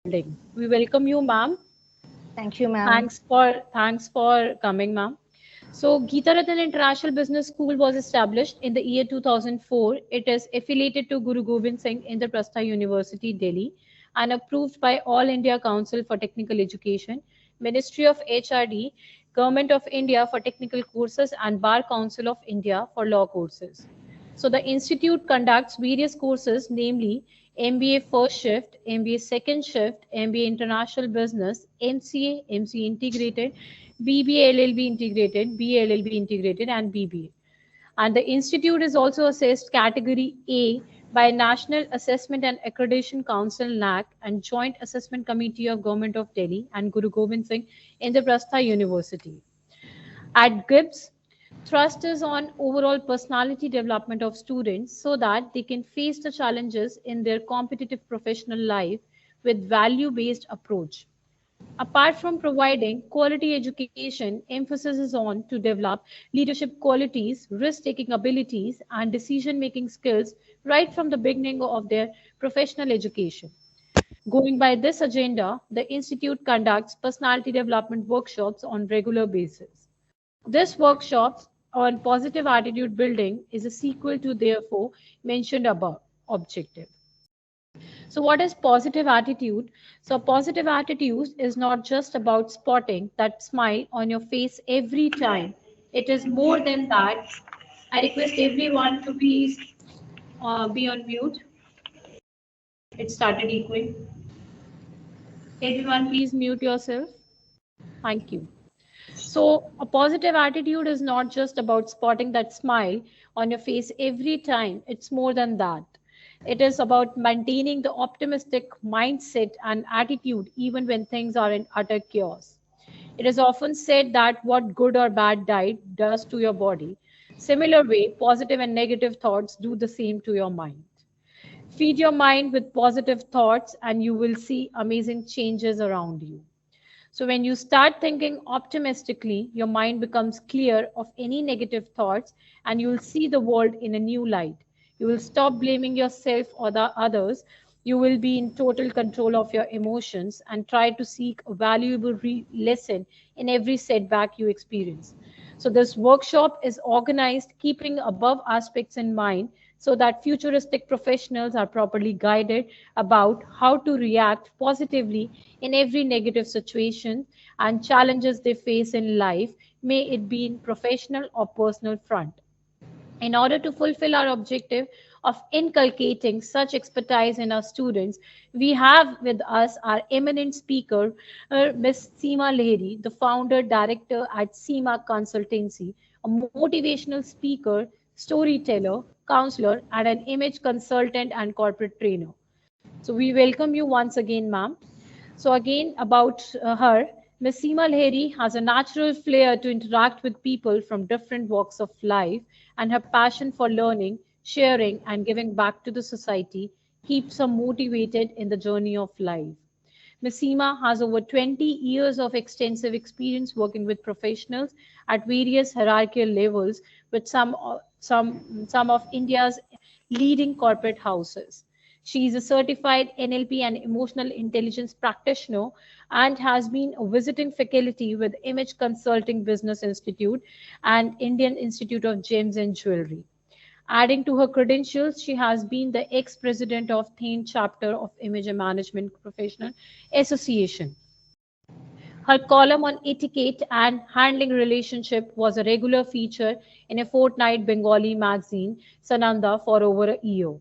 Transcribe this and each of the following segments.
building. We welcome you, ma'am. Thank you, ma'am. Thanks for coming, ma'am. So, Geeta Ratan International Business School was established in the year 2004. It is affiliated to Guru Gobind Singh Indraprastha University, Delhi, and approved by All India Council for Technical Education, Ministry of HRD, Government of India for Technical Courses, and Bar Council of India for Law Courses. So the institute conducts various courses, namely MBA First Shift, MBA Second Shift, MBA International Business, MCA, MCA Integrated, BBA LLB Integrated, BLLB Integrated, and BBA. And the institute is also assessed category A by National Assessment and Accreditation Council NAC and Joint Assessment Committee of Government of Delhi and Guru Gobind Singh Indraprastha University. At GIBS, thrust is on overall personality development of students so that they can face the challenges in their competitive professional life with value-based approach. Apart from providing quality education, emphasis is on to develop leadership qualities, risk-taking abilities, and decision-making skills right from the beginning of their professional education. Going by this agenda, the institute conducts personality development workshops on regular basis. This workshop on positive attitude building is a sequel to therefore mentioned above objective. So what is positive attitude? So positive attitude is not just about spotting that smile on your face every time. It is more than that. I request everyone to please be on mute. It started echoing. Everyone please mute yourself. Thank you. So, a positive attitude is not just about spotting that smile on your face every time, it's more than that. It is about maintaining the optimistic mindset and attitude even when things are in utter chaos. It is often said that what good or bad diet does to your body, similar way, positive and negative thoughts do the same to your mind. Feed your mind with positive thoughts, and you will see amazing changes around you. So, when you start thinking optimistically, your mind becomes clear of any negative thoughts and you will see the world in a new light. You will stop blaming yourself or the others. You will be in total control of your emotions and try to seek a valuable lesson in every setback you experience. So, this workshop is organized keeping above aspects in mind so that futuristic professionals are properly guided about how to react positively in every negative situation and challenges they face in life, may it be in professional or personal front. In order to fulfill our objective of inculcating such expertise in our students, we have with us our eminent speaker, Ms. Seema Lahiri, the founder director at Cmaark Consultancy, a motivational speaker, storyteller, counselor, and an image consultant and corporate trainer. So we welcome you once again, ma'am. So again, about her, Ms. Seema Lahiri has a natural flair to interact with people from different walks of life, and her passion for learning, sharing, and giving back to the society keeps her motivated in the journey of life. Ms. Seema has over 20 years of extensive experience working with professionals at various hierarchical levels with some of India's leading corporate houses. She is a certified NLP and emotional intelligence practitioner and has been a visiting faculty with Image Consulting Business Institute and Indian Institute of Gems and Jewelry. Adding to her credentials, she has been the ex-president of Thane chapter of Image Management Professional Association. Her column on etiquette and handling relationship was a regular feature in a fortnight Bengali magazine, Sananda, for over a year.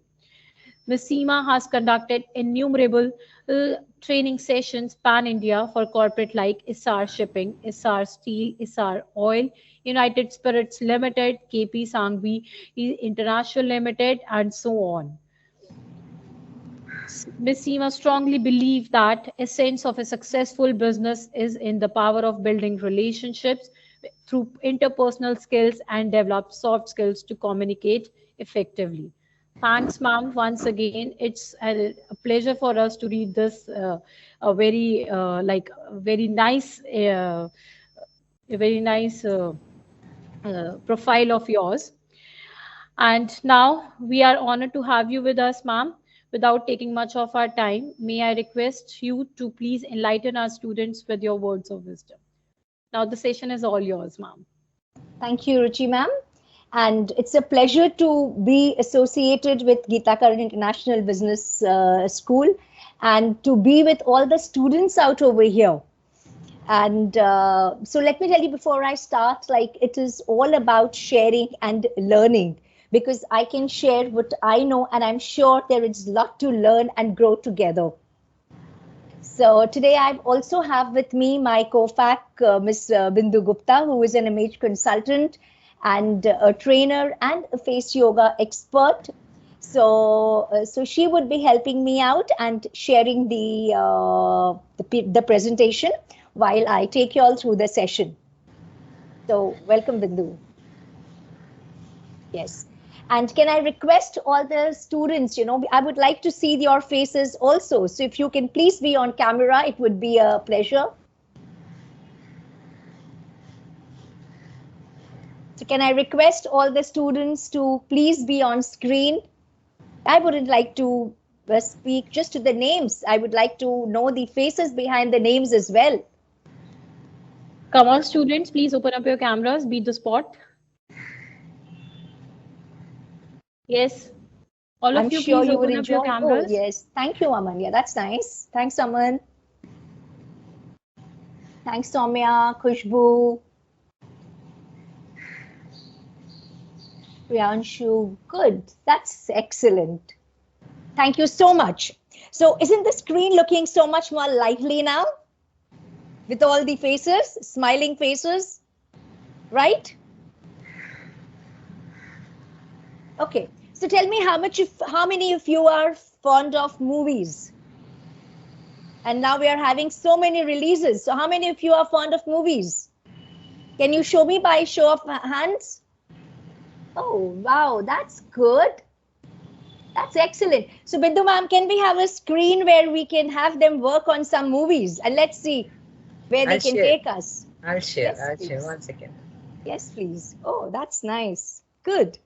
Ms. Seema has conducted innumerable training sessions pan-India for corporate like Isar Shipping, Isar Steel, Isar Oil, United Spirits Limited, KP Sangvi International Limited, and so on. Ms. Seema strongly believes that essence of a successful business is in the power of building relationships through interpersonal skills and develop soft skills to communicate effectively. Thanks, ma'am, once again. It's a pleasure for us to read this very nice, a very nice profile of yours. And now we are honored to have you with us, ma'am. without taking much of our time, may I request you to please enlighten our students with your words of wisdom. Now the session is all yours, ma'am. Thank you, Ruchi ma'am. And it's a pleasure to be associated with Geeta Karan International Business School and to be with all the students out over here. And so let me tell you before I start, like it is all about sharing and learning, because I can share what I know and I'm sure there is a lot to learn and grow together. So today I also have with me my co-fac, Ms. Bindu Gupta, who is an image consultant and a trainer and a face yoga expert. So she would be helping me out and sharing the presentation while I take you all through the session. So welcome, Bindu. Yes. And can I request all the students, I would like to see your faces also. So if you can please be on camera, it would be a pleasure. So can I request all the students to please be on screen? I wouldn't like to speak just to the names. I would like to know the faces behind the names as well. Come on, students, please open up your cameras, beat the spot. Yes. All of you, sure please you would open up your enjoy. cameras. Oh, yes. Thank you, Aman. Yeah, that's nice. Thanks, Aman. Thanks, Soumya, Khushbu, Priyanshu. Good. That's excellent. Thank you so much. So isn't the screen looking so much more lively now? With all the faces, smiling faces, right? Okay. So tell me how many of you are fond of movies? And now we are having so many releases. So how many of you are fond of movies? Can you show me by show of hands? Oh, wow, that's good. That's excellent. So Bindu ma'am, can we have a screen where we can have them work on some movies? And let's see where they can take us. I'll share. Yes, I'll please. share. 1 second. Yes, please. Oh, that's nice. Good.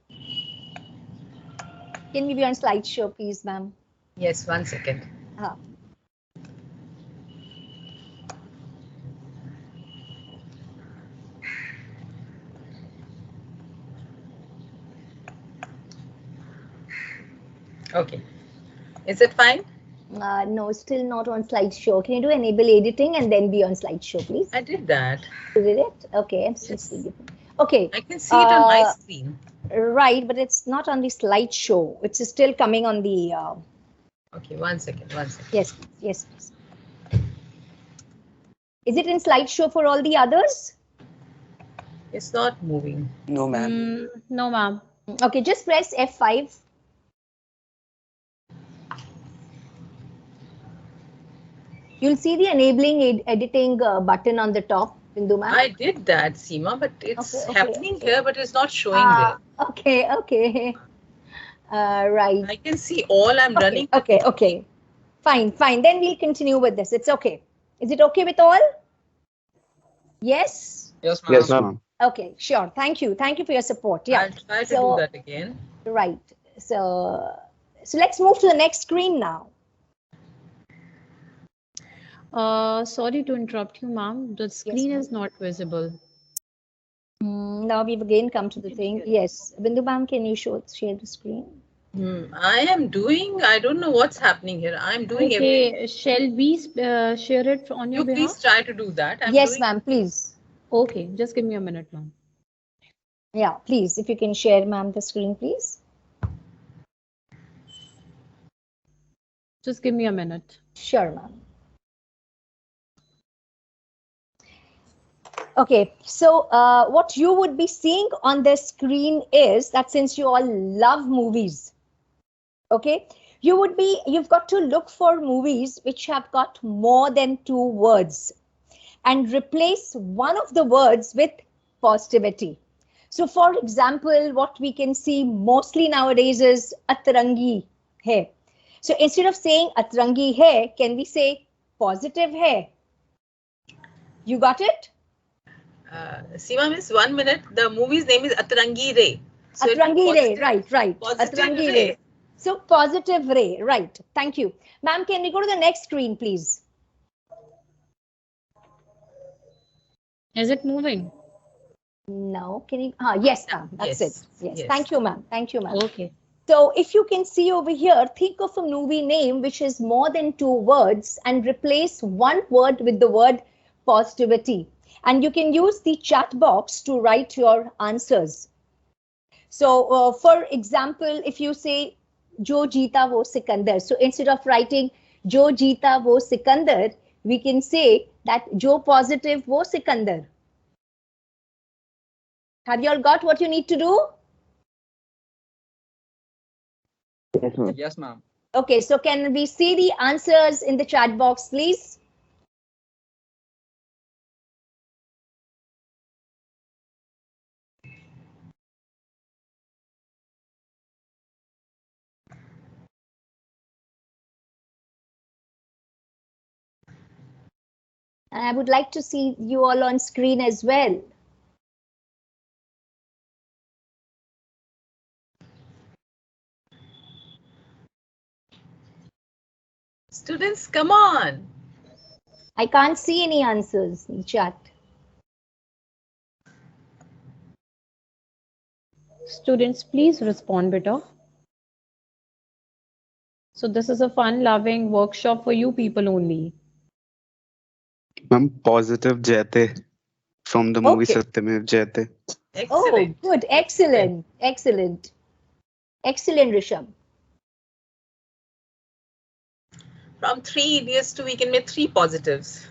Can we be on slideshow, please, ma'am? Yes, 1 second. Okay. Is it fine? No, still not on slideshow. Can you do enable editing and then be on slideshow, please? I did that. You did it? Okay, I'm still seeing it. Okay. I can see it on my screen. Right, but it's not on the slideshow. It's still coming on the. Okay, 1 second. 1 second. Yes, yes, please. Is it in slideshow for all the others? It's not moving. No, ma'am. No, ma'am. Okay, just press F5. You'll see the enabling editing button on the top, Bindu ma'am. I did that, Seema, but it's happening here, but it's not showing there. Okay, okay. Right. I can see all I'm running. Okay. Fine. Then we'll continue with this. It's okay. Is it okay with all? Yes? Yes, ma'am. Yes, ma'am. Okay, sure. Thank you. Thank you for your support. Yeah. I'll try to do that again. Right. So let's move to the next screen now. Sorry to interrupt you, ma'am. The screen is not visible. Now we've again come to the thing. Yes. Bindu ma'am, can you share the screen? I am doing, I don't know what's happening here. I'm doing everything. Shall we share it on your behalf? Please try to do that. Yes, ma'am, please. Okay, just give me a minute, ma'am. Yeah, please, if you can share, ma'am, the screen, please. Just give me a minute. Sure, ma'am. Okay, so what you would be seeing on the screen is that since you all love movies, okay, you've got to look for movies which have got more than 2 words and replace one of the words with positivity. So for example, what we can see mostly nowadays is atrangi hai. So instead of saying atrangi hai, can we say positive hai? You got it? Seema, miss, 1 minute. The movie's name is Atrangi Re. So Atrangi Re, right. Positive Atrangi Re. Re. So positive ray, right. Thank you. Ma'am, can we go to the next screen, please? Is it moving? No, can you? Yes, ma'am. That's it. Yes. Thank you, ma'am. Thank you, ma'am. Okay. So if you can see over here, think of a movie name which is more than 2 words and replace one word with the word positivity. And you can use the chat box to write your answers. So for example, if you say, Jo Jeeta wo Sikandar. So instead of writing Jo Jeeta wo Sikandar, we can say that Jo positive wo Sikandar. Have you all got what you need to do? Yes, ma'am. Yes, ma'am. Okay, so can we see the answers in the chat box, please? And I would like to see you all on screen as well. Students, come on. I can't see any answers in chat. Students, please respond better. So this is a fun-loving workshop for you people only. Ma'am, positive Jayate from the movie Okay. Satyamev Jayate. Oh, Excellent. good. Excellent. Excellent. Excellent, Rishabh. From 3 idiots to we can make 3 positives.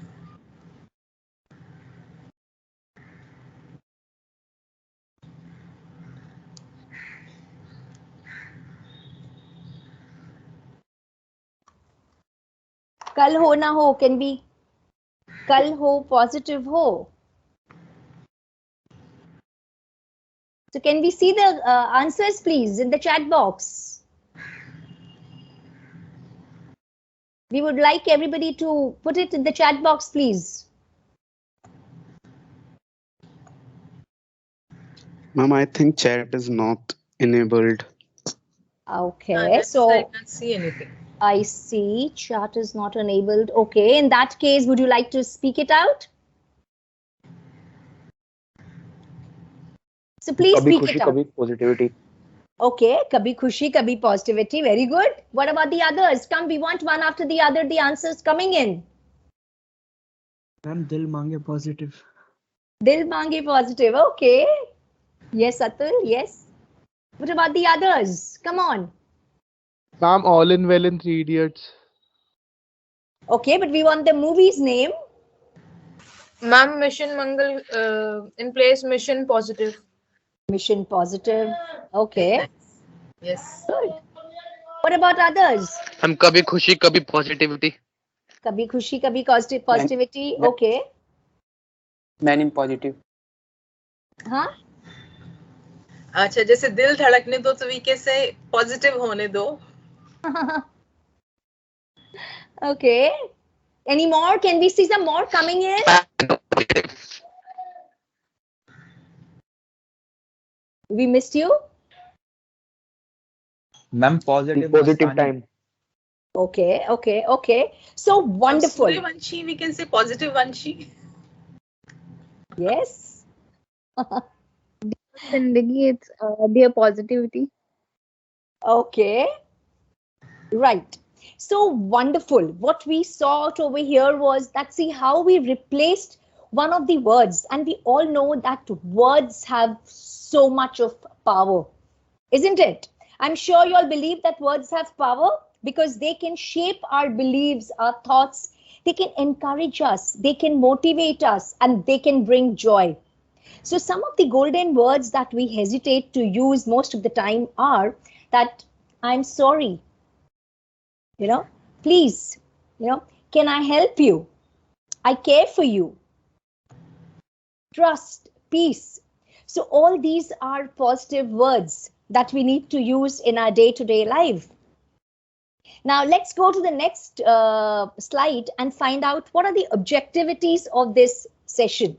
Kal ho na ho can be kal ho, positive ho. So can we see the answers, please, in the chat box? We would like everybody to put it in the chat box, please. Ma'am, I think chat is not enabled. Okay, so I can't see anything. I see chat is not enabled. Okay, in that case, would you like to speak it out? So please Kabhi speak khushi, it out. kabhi positivity. Okay, kabhi khushi, kabhi positivity. Very good. What about the others? Come, we want one after the other, the answers coming in. Ma'am, dil mange positive. Dil mange positive. Okay. Yes, Atul. Yes. What about the others? Come on. Ma'am, all in well in Three Idiots. Okay, but we want the movie's name. Ma'am, Mission Mangal in place Mission Positive. Mission positive. Okay. Nice. Yes. Good. What about others? हम कभी खुशी कभी positivity Kabhi khushi, kabhi positivity. Man- Okay. Man in positive. Huh? अच्छा, जैसे दिल धड़कने दो तो we can say positive होने दो. Okay. Any more? Can we see some more coming in? We missed you. Ma'am, positive. Positive Mastani. time. Okay, okay, okay. So wonderful. Suryavanshi, we can say positive Vanshi. Yes. Zindagi, it's dear positivity. Okay. Right. So wonderful. What we saw out over here was that, see how we replaced one of the words, and we all know that words have so much of power, isn't it? I'm sure you all believe that words have power because they can shape our beliefs, our thoughts. They can encourage us, they can motivate us, and they can bring joy. So some of the golden words that we hesitate to use most of the time are that I'm sorry, please, can I help you? I care for you. Trust, peace. So all these are positive words that we need to use in our day-to-day life. Now let's go to the next slide and find out what are the objectivities of this session.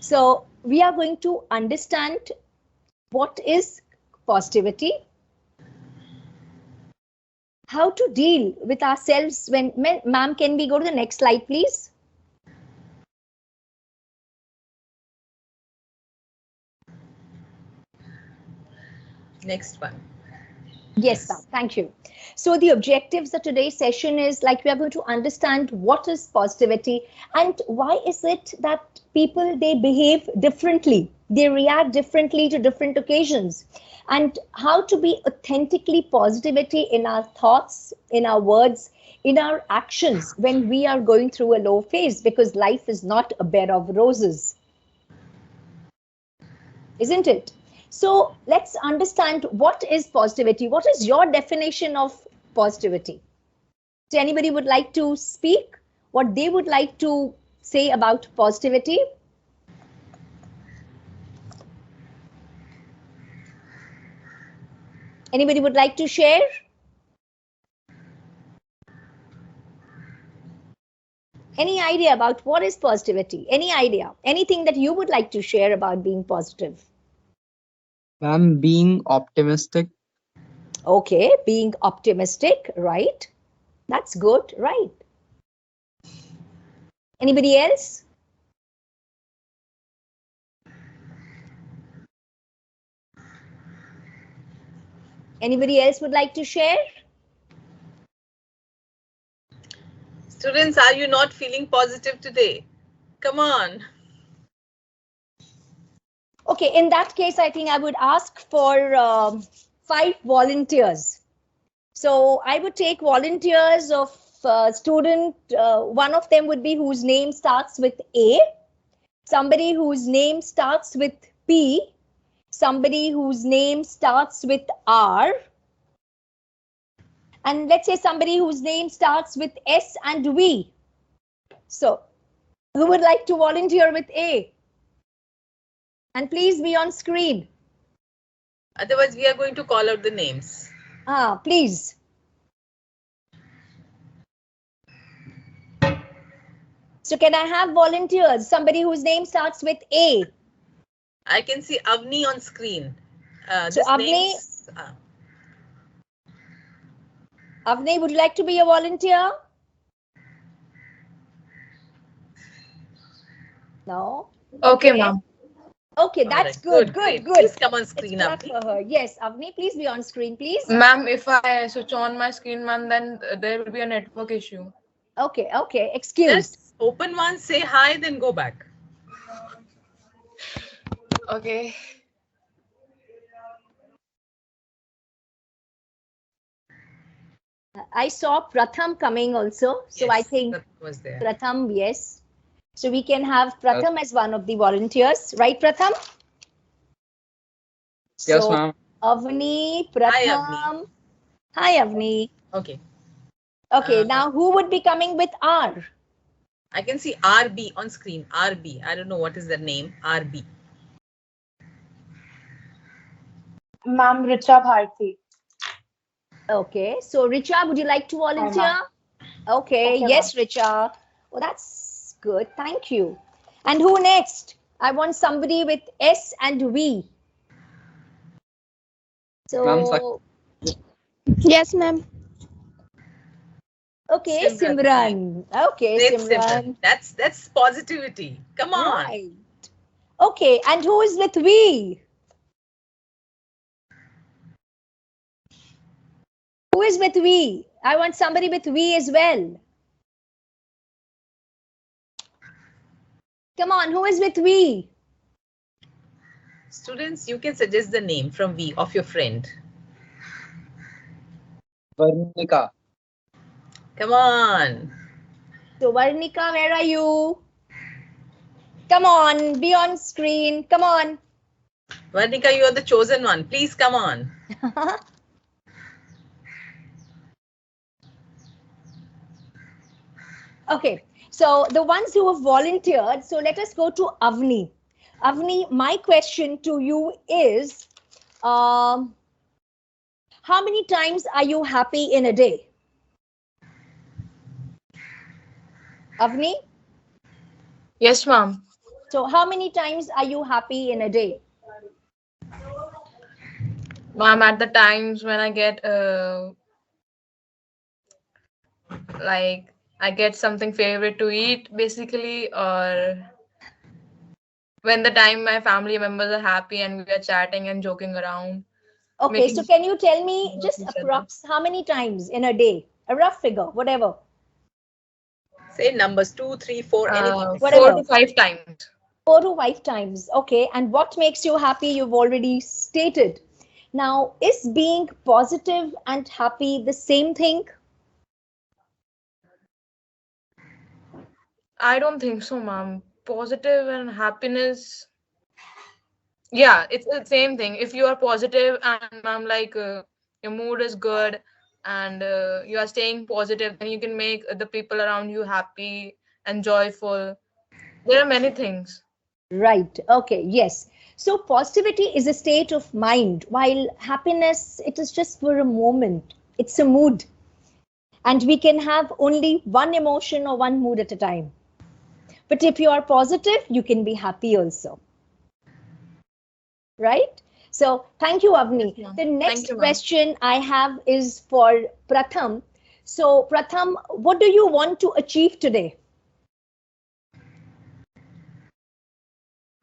So we are going to understand What is positivity? How to deal with ourselves when, ma'am, can we go to the next slide, please? Next one. Yes, ma'am. Thank you. So the objectives of today's session is like we are going to understand what is positivity and why is it that people, they behave differently, they react differently to different occasions, and how to be authentically positivity in our thoughts, in our words, in our actions when we are going through a low phase, because life is not a bed of roses, isn't it? So let's understand what is positivity. What is your definition of positivity? So anybody would like to speak what they would like to say about positivity? Anybody would like to share? Any idea about what is positivity? Any idea? Anything that you would like to share about being positive? Ma'am, being optimistic. Okay, being optimistic, right? That's good, right? Anybody else? Anybody else would like to share? Students, are you not feeling positive today? Come on. Okay, in that case, I think I would ask for 5 volunteers. So I would take volunteers of student, one of them would be whose name starts with A, somebody whose name starts with P, somebody whose name starts with R, and let's say somebody whose name starts with S and V. So who would like to volunteer with A? And please be on screen. Otherwise, we are going to call out the names. Please. So can I have volunteers? Somebody whose name starts with A. I can see Avni on screen. So Avni, Avni, would you like to be a volunteer? No. Okay, ma'am. Okay, that's right. good. Please come on screen, Avni. For her. Yes, Avni, please be on screen, please. Ma'am, if I switch on my screen, ma'am, then there will be a network issue. Okay, excuse. Just open one, say hi, then go back. Okay. I saw Pratham coming also. So Yes, I think Pratham was there. Pratham, yes. So we can have Pratham as one of the volunteers, right, Pratham? Yes, So, ma'am. Avni, Pratham. Hi, Avni. Okay. Okay, now who would be coming with R? I can see RB on screen. RB. I don't know what is the name. RB. Ma'am, Richa Bharti. Okay, so Richa, would you like to volunteer? Okay, yes, Richa. Oh, that's good. Thank you. And who next? I want somebody with S and V. So, yes, ma'am. Okay, Simran. Okay, Great, Simran. That's positivity. Come on. Right. Okay, and who is with V? Who is with V? I want somebody with V as well. Come on, who is with V? Students, you can suggest the name from V of your friend. Varnika. Come on. So Varnika, where are you? Come on, be on screen. Come on. Varnika, you are the chosen one. Please come on. Okay, so the ones who have volunteered, so let us go to Avni. Avni, my question to you is, how many times are you happy in a day? Avni? Yes, ma'am. So how many times are you happy in a day? Ma'am, at the times when I get like I get something favorite to eat, basically, or when the time my family members are happy and we are chatting and joking around, Okay, so making can you tell me fun of just each other. approx how many times in a day? A rough figure, whatever. Say numbers 2, 3, 4, anything. 4 Whatever. to 5 times. 4 to 5 times. Okay, and what makes you happy? You've already stated. Now, is being positive and happy the same thing? I don't think so, ma'am. Positive and happiness. Yeah, it's the same thing. If you are positive and ma'am, like your mood is good and you are staying positive, then you can make the people around you happy and joyful. There are many things. Right. Okay. Yes. So positivity is a state of mind, while happiness, it is just for a moment. It's a mood. And we can have only one emotion or one mood at a time. But if you are positive, you can be happy also. Right? So thank you, Avni. Yes, ma'am. The Thank next you, ma'am. question I have is for Pratham. So Pratham, what do you want to achieve today?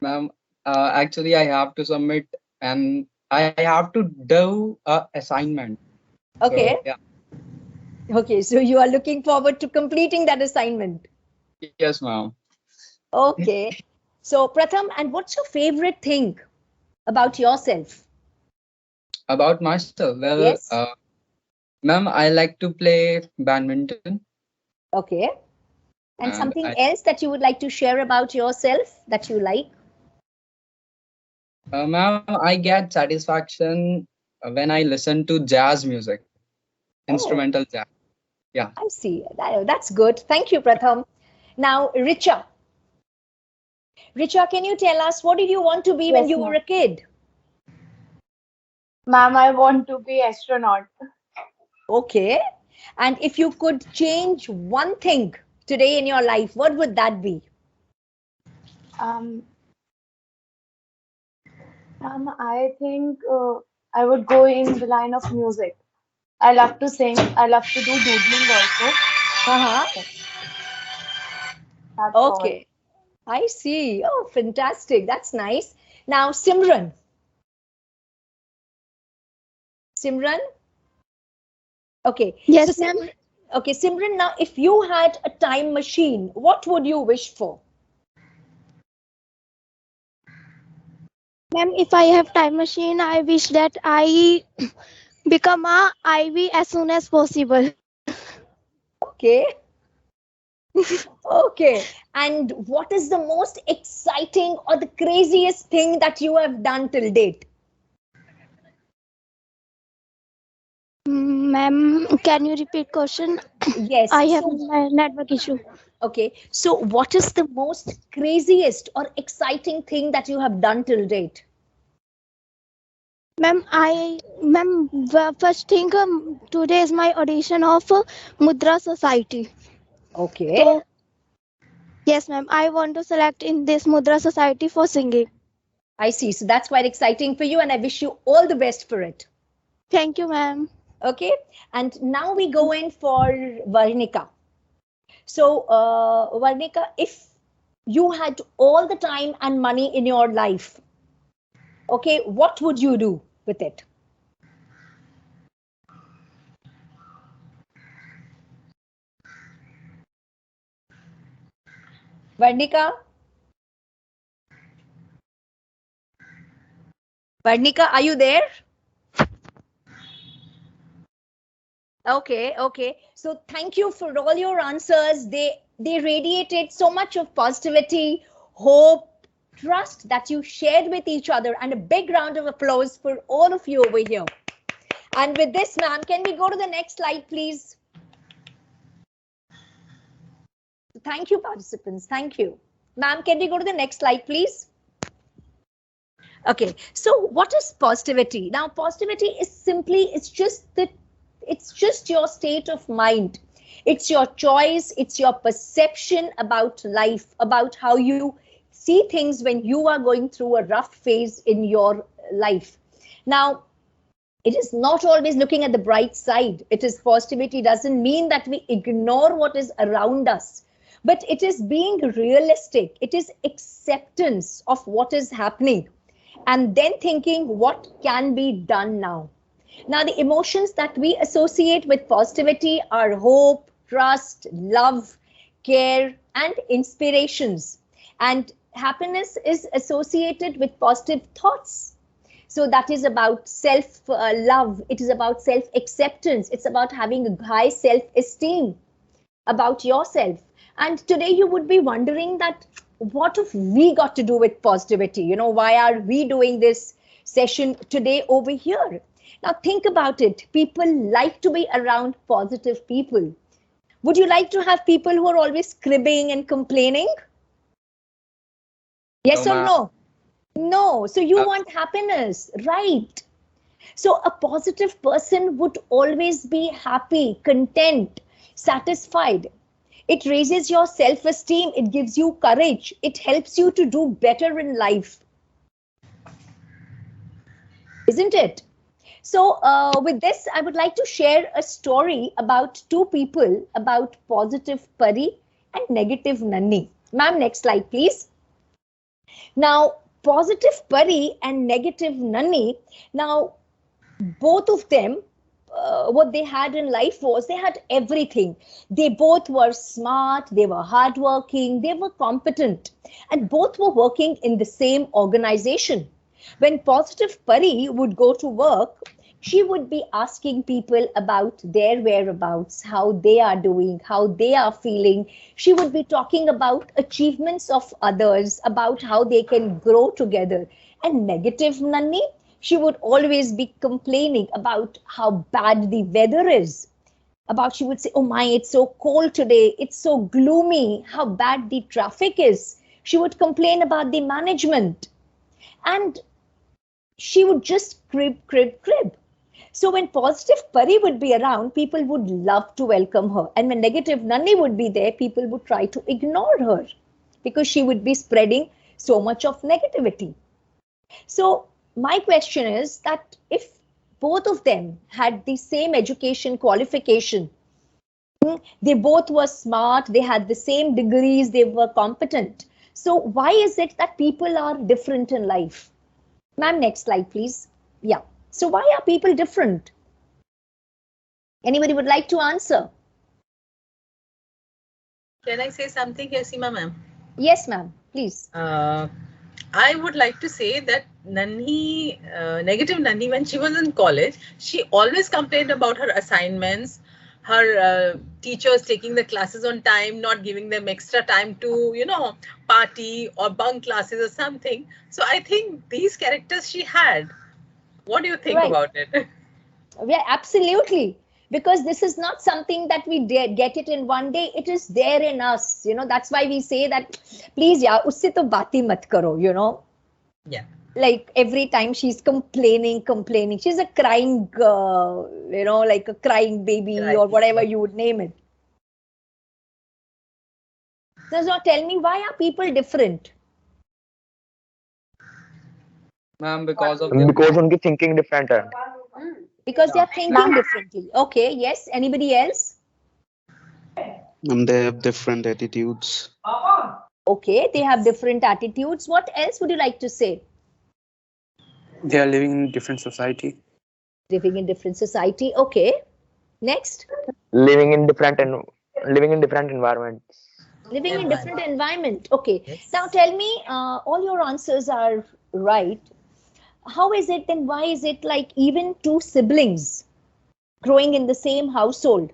Ma'am, actually, I have to submit and I have to do a assignment. Okay. So, yeah. Okay, so you are looking forward to completing that assignment. Yes, ma'am. Okay. So Pratham, and what's your favorite thing about yourself? About myself, well, Yes. ma'am, I like to play badminton. Okay. And And something else that you would like to share about yourself that you like? ma'am, I get satisfaction when I listen to jazz music, instrumental jazz. Yeah. I see. That's good. Thank you, Pratham. Now, Richa. Richa, can you tell us what did you want to be when Yes, you were ma'am. a kid? Ma'am, I want to be astronaut. Okay. And if you could change one thing today in your life, what would that be? I think I would go in the line of music. I love to sing. I love to do doodling also. Uh-huh. That's all. Okay. I see. Oh, fantastic. That's nice. Now, Simran. Simran? Okay. Yes, So, ma'am. okay, Simran, now if you had a time machine, what would you wish for? Ma'am, if I have time machine, I wish that I become a Ivy as soon as possible. Okay. Okay. And what is the most exciting or the craziest thing that you have done till date? Ma'am, can you repeat question? Yes. I have So, a network issue. okay. So, what is the most craziest or exciting thing that you have done till date? Ma'am, first thing today is my audition of Mudra Society. Okay. So, yes, ma'am, I want to select in this Mudra Society for singing. I see. So that's quite exciting for you, and I wish you all the best for it. Thank you, ma'am. Okay. And now we go in for Varnika. So, Varnika, if you had all the time and money in your life, okay, what would you do with it? Varnika? Varnika, are you there? Okay, okay. So thank you for all your answers. They radiated so much of positivity, hope, trust that you shared with each other, and a big round of applause for all of you over here. And with this, ma'am, can we go to the next slide, please? Thank you, participants. Thank you. Ma'am, can we go to the next slide, please? Okay, so what is positivity? Now, positivity is simply, it's just your state of mind. It's your choice, it's your perception about life, about how you see things when you are going through a rough phase in your life. Now, It is not always looking at the bright side. It is positivity doesn't mean that we ignore what is around us, but it is being realistic. It is acceptance of what is happening and then thinking what can be done now. Now, the emotions that we associate with positivity are hope, trust, love, care, and inspirations. And happiness is associated with positive thoughts. So that is about self-love. It is about self-acceptance. It's about having a high self-esteem about yourself. And today you would be wondering that what have we got to do with positivity? You know, why are we doing this session today over here? Now think about it. People like to be around positive people. Would you like to have people who are always cribbing and complaining? Yes or no? No. So you want happiness, right? So a positive person would always be happy, content, satisfied. It raises your self-esteem. It gives you courage. It helps you to do better in life. Isn't it? So with this, I would like to share a story about two people, about positive Pari and negative Nanni. Ma'am, next slide, please. Now, positive Pari and negative Nanni, now both of them, what they had in life was they had everything. They both were smart, they were hardworking, they were competent, and both were working in the same organization. When positive Pari would go to work, she would be asking people about their whereabouts, how they are doing, how they are feeling. She would be talking about achievements of others, about how they can grow together. And negative Nanni, she would always be complaining about how bad the weather is. She would say, oh my, it's so cold today. It's so gloomy, how bad the traffic is. She would complain about the management. And she would just crib. So when positive Pari would be around, people would love to welcome her. And when negative Nanni would be there, people would try to ignore her because she would be spreading so much of negativity. So my question is that if both of them had the same education qualification, they both were smart, they had the same degrees, they were competent. So why is it that people are different in life? Ma'am, next slide, please. Yeah. So why are people different? Anybody would like to answer? Can I say something here, Seema ma'am? Yes, ma'am, please. I would like to say that Nanni, negative Nanni, when she was in college, she always complained about her assignments, her teachers taking the classes on time, not giving them extra time to, you know, party or bunk classes or something. So I think these characters she had. What do you think about it? Yeah, absolutely. Because this is not something that we get it in one day. It is there in us. You know, that's why we say that, please, yeah, usse to baati mat karo, you know. Yeah. Like every time she's complaining. She's a crying, you know, like a crying baby or whatever you would name it. So now tell me, why are people different? Ma'am, because उनकी thinking different है. Because they are thinking differently. Okay, yes. Anybody else? They have different attitudes. Okay, they have different attitudes. What else would you like to say? They are living in different society. Living in different society. Okay. Next. Living in different environments. Living in different environment. Okay. Yes. Now tell me, all your answers are right. How is it then? Why is it like even two siblings growing in the same household,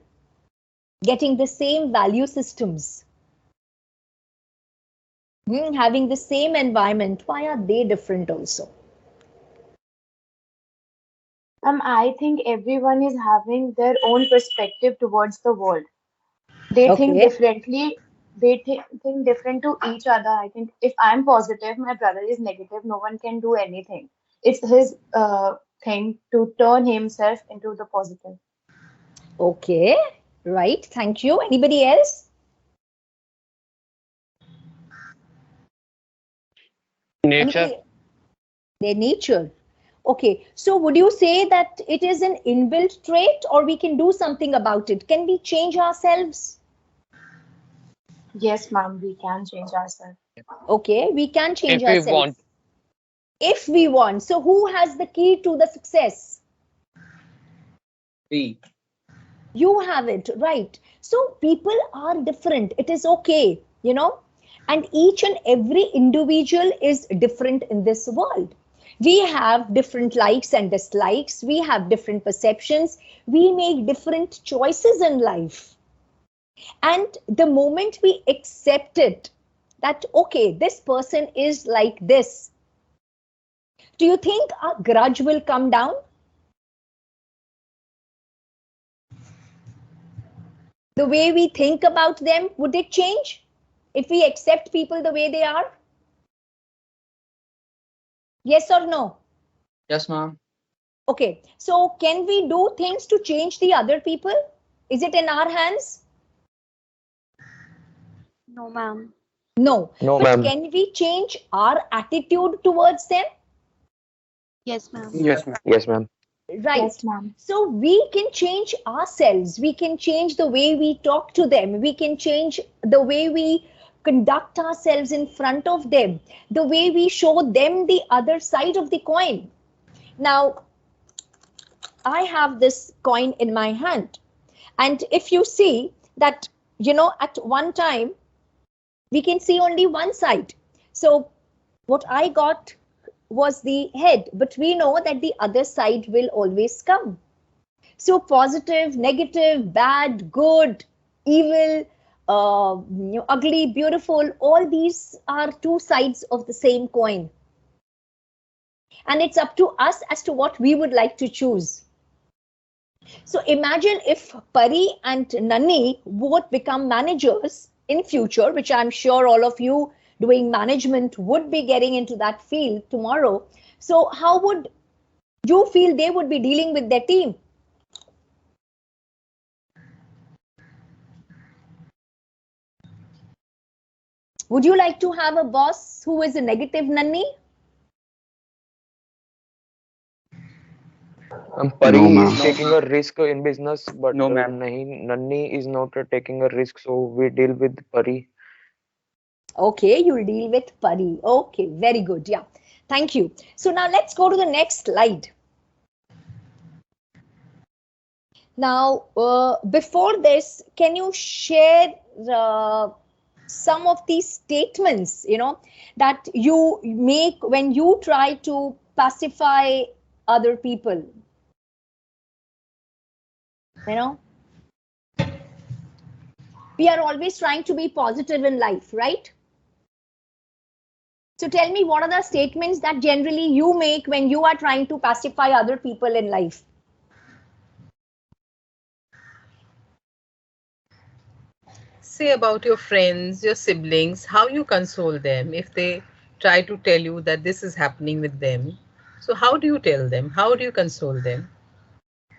getting the same value systems, having the same environment, why are they different also? I think everyone is having their own perspective towards the world. They think differently. They think different to each other. I think if I'm positive, my brother is negative, no one can do anything. It's his thing to turn himself into the positive. Okay, right. Thank you. Anybody else? Nature. Their nature. Okay, so would you say that it is an inbuilt trait or we can do something about it? Can we change ourselves? Yes, ma'am, we can change ourselves. Okay, we can change If we ourselves. want. If we want. So who has the key to the success? We. You have it, right? So people are different. It is okay, you know, and each and every individual is different in this world. We have different likes and dislikes. We have different perceptions. We make different choices in life. And the moment we accept it, that, okay, this person is like this, do you think a grudge will come down? The way we think about them, would it change if we accept people the way they are? Yes or no? Yes, ma'am. Okay, so can we do things to change the other people? Is it in our hands? No, ma'am. No. No, But ma'am. can we change our attitude towards them? Yes, ma'am. Yes, ma'am. Yes, ma'am. Right. Yes, ma'am. So we can change ourselves. We can change the way we talk to them. We can change the way we conduct ourselves in front of them, the way we show them the other side of the coin. Now, I have this coin in my hand. And if you see that, you know, at one time, we can see only one side. So what I got was the head, but we know that the other side will always come. So positive, negative, bad, good, evil, ugly, beautiful, all these are two sides of the same coin. And it's up to us as to what we would like to choose. So imagine if Pari and Nani both become managers in future, which I'm sure all of you doing management would be getting into that field tomorrow. So how would you feel they would be dealing with their team? Would you like to have a boss who is a negative Nani? Pari No, is ma'am. taking a risk in business, but No, ma'am. Nanni is not taking a risk, so we deal with Pari. Okay, you'll deal with Pari. Okay, very good. Yeah, thank you. So now let's go to the next slide. Now, before this, can you share some of these statements, you know, that you make when you try to pacify other people? You know, we are always trying to be positive in life, right? So tell me, what are the statements that generally you make when you are trying to pacify other people in life? Say about your friends, your siblings, how you console them if they try to tell you that this is happening with them. So how do you tell them? How do you console them?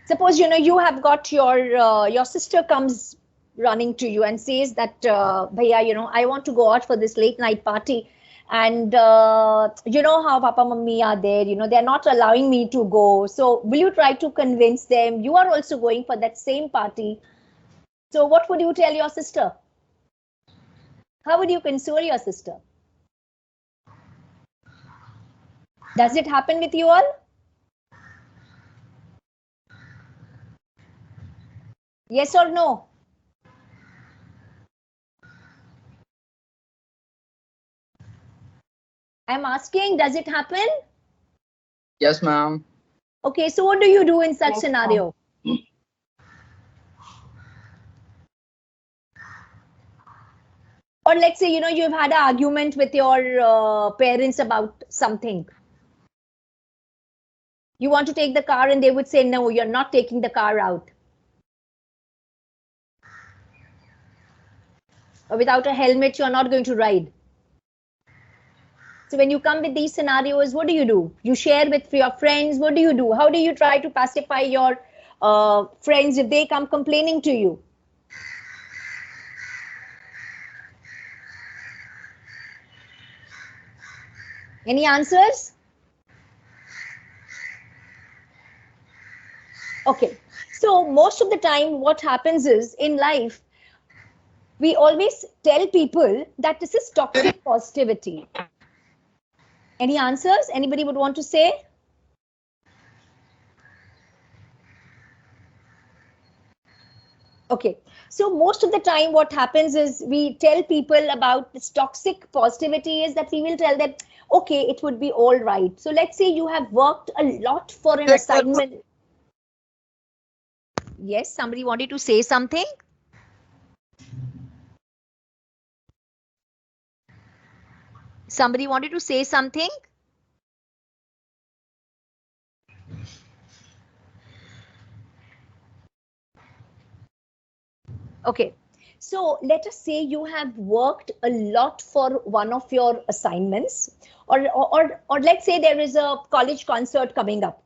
Suppose, you know, you have got your sister comes running to you and says that, Bhaiya, you know, I want to go out for this late night party. And you know how Papa Mummy are there, you know, they're not allowing me to go. So will you try to convince them? You are also going for that same party. So what would you tell your sister? How would you console your sister? Does it happen with you all? Yes or no? I'm asking, does it happen? Yes, ma'am. Okay, so what do you do in such Yes, scenario? Or let's say, you know, you've had an argument with your parents about something. You want to take the car and they would say, no, you're not taking the car out. Or without a helmet, you're not going to ride. So when you come with these scenarios, what do? You share with your friends. What do you do? How do you try to pacify your friends if they come complaining to you? Any answers? Okay. So most of the time, what happens is in life, we always tell people that this is toxic positivity. Any answers? Anybody would want to say? Okay. So most of the time what happens is we tell people about this toxic positivity is that we will tell them, okay, it would be all right. So let's say you have worked a lot for an assignment. Yes, somebody wanted to say something. Somebody wanted to say something. Okay. So let us say you have worked a lot for one of your assignments, or let's say there is a college concert coming up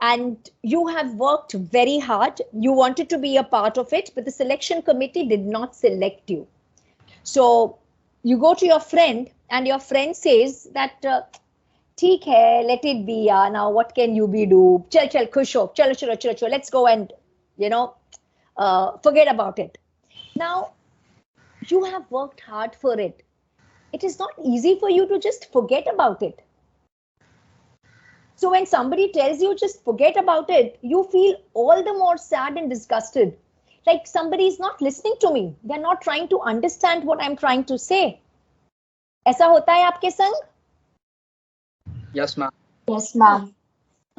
and you have worked very hard. You wanted to be a part of it, but the selection committee did not select you. So you go to your friend and your friend says that, ठीक है, let it be, now what can you be do? चल खुश हो, चलो, let's go and, forget about it. Now, you have worked hard for it. It is not easy for you to just forget about it. So when somebody tells you just forget about it, you feel all the more sad and disgusted. Like somebody is not listening to me. They're not trying to understand what I'm trying to say. ऐसा होता है आपके संग? Yes, ma'am. Yes, ma'am.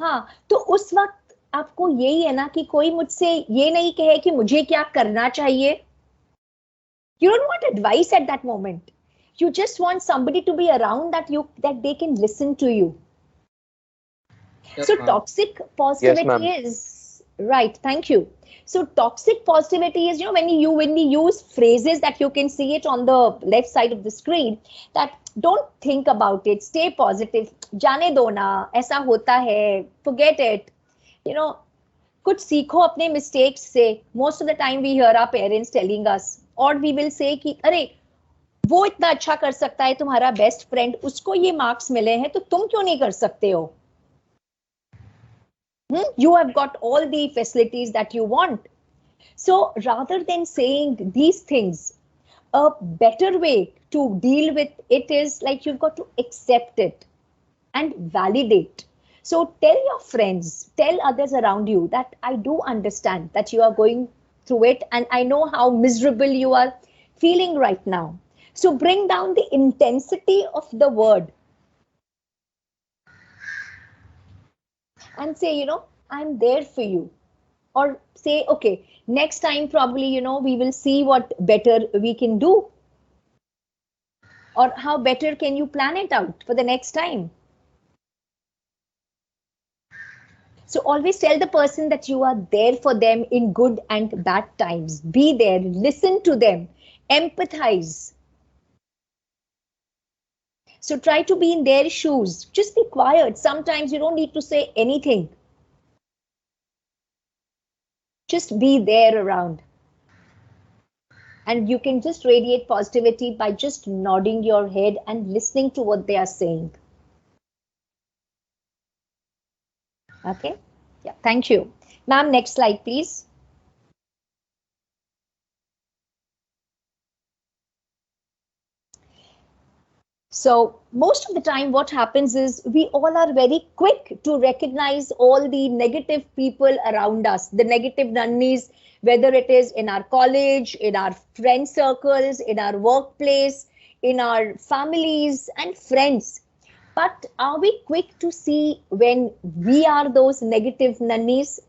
हाँ, तो उस वक्त आपको यही है ना कि कोई मुझसे ये नहीं कहे कि मुझे क्या करना चाहिए. You don't want advice at that moment. You just want somebody to be around that they can listen to you. Yes, So ma'am. toxic positivity Yes, is right. Thank you. So toxic positivity is, when we use phrases that you can see it on the left side of the screen, that don't think about it, stay positive, जाने दो ना, ऐसा होता है, forget it. कुछ सीखो अपने mistakes से. Most of the time we hear our parents telling us, or we will say कि अरे वो इतना अच्छा कर सकता है, तुम्हारा बेस्ट फ्रेंड, उसको ये मार्क्स मिले हैं तो तुम क्यों नहीं कर सकते हो? You have got all the facilities that you want. So rather than saying these things, a better way to deal with it is like you've got to accept it and validate. So tell your friends, tell others around you that I do understand that you are going through it and I know how miserable you are feeling right now. So bring down the intensity of the word and say, I'm there for you. Or say, okay, next time probably, we will see what better we can do. Or how better can you plan it out for the next time? So always tell the person that you are there for them in good and bad times. Be there, listen to them, empathize. So try to be in their shoes. Just be quiet. Sometimes you don't need to say anything. Just be there around. And you can just radiate positivity by just nodding your head and listening to what they are saying. Okay? Yeah, thank you. Ma'am, next slide, please. So most of the time what happens is we all are very quick to recognize all the negative people around us, the negative nannies, whether it is in our college, in our friend circles, in our workplace, in our families and friends. But are we quick to see when we are those negative nannies?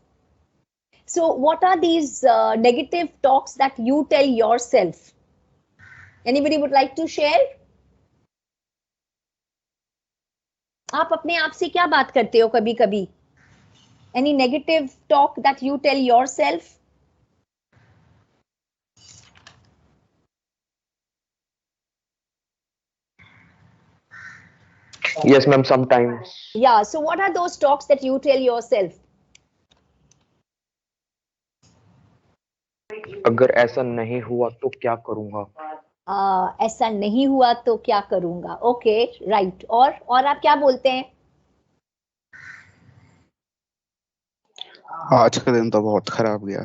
So what are these negative talks that you tell yourself? Anybody would like to share? आप अपने आप से क्या बात करते हो कभी कभी? Any negative talk that you tell yourself? Yes, ma'am, sometimes. Yeah, so what are those talks that you tell yourself? अगर ऐसा नहीं हुआ तो क्या करूंगा? ऐसा नहीं हुआ तो क्या करूंगा? Okay, right. और आप क्या बोलते हैं? आज का दिन तो बहुत खराब गया.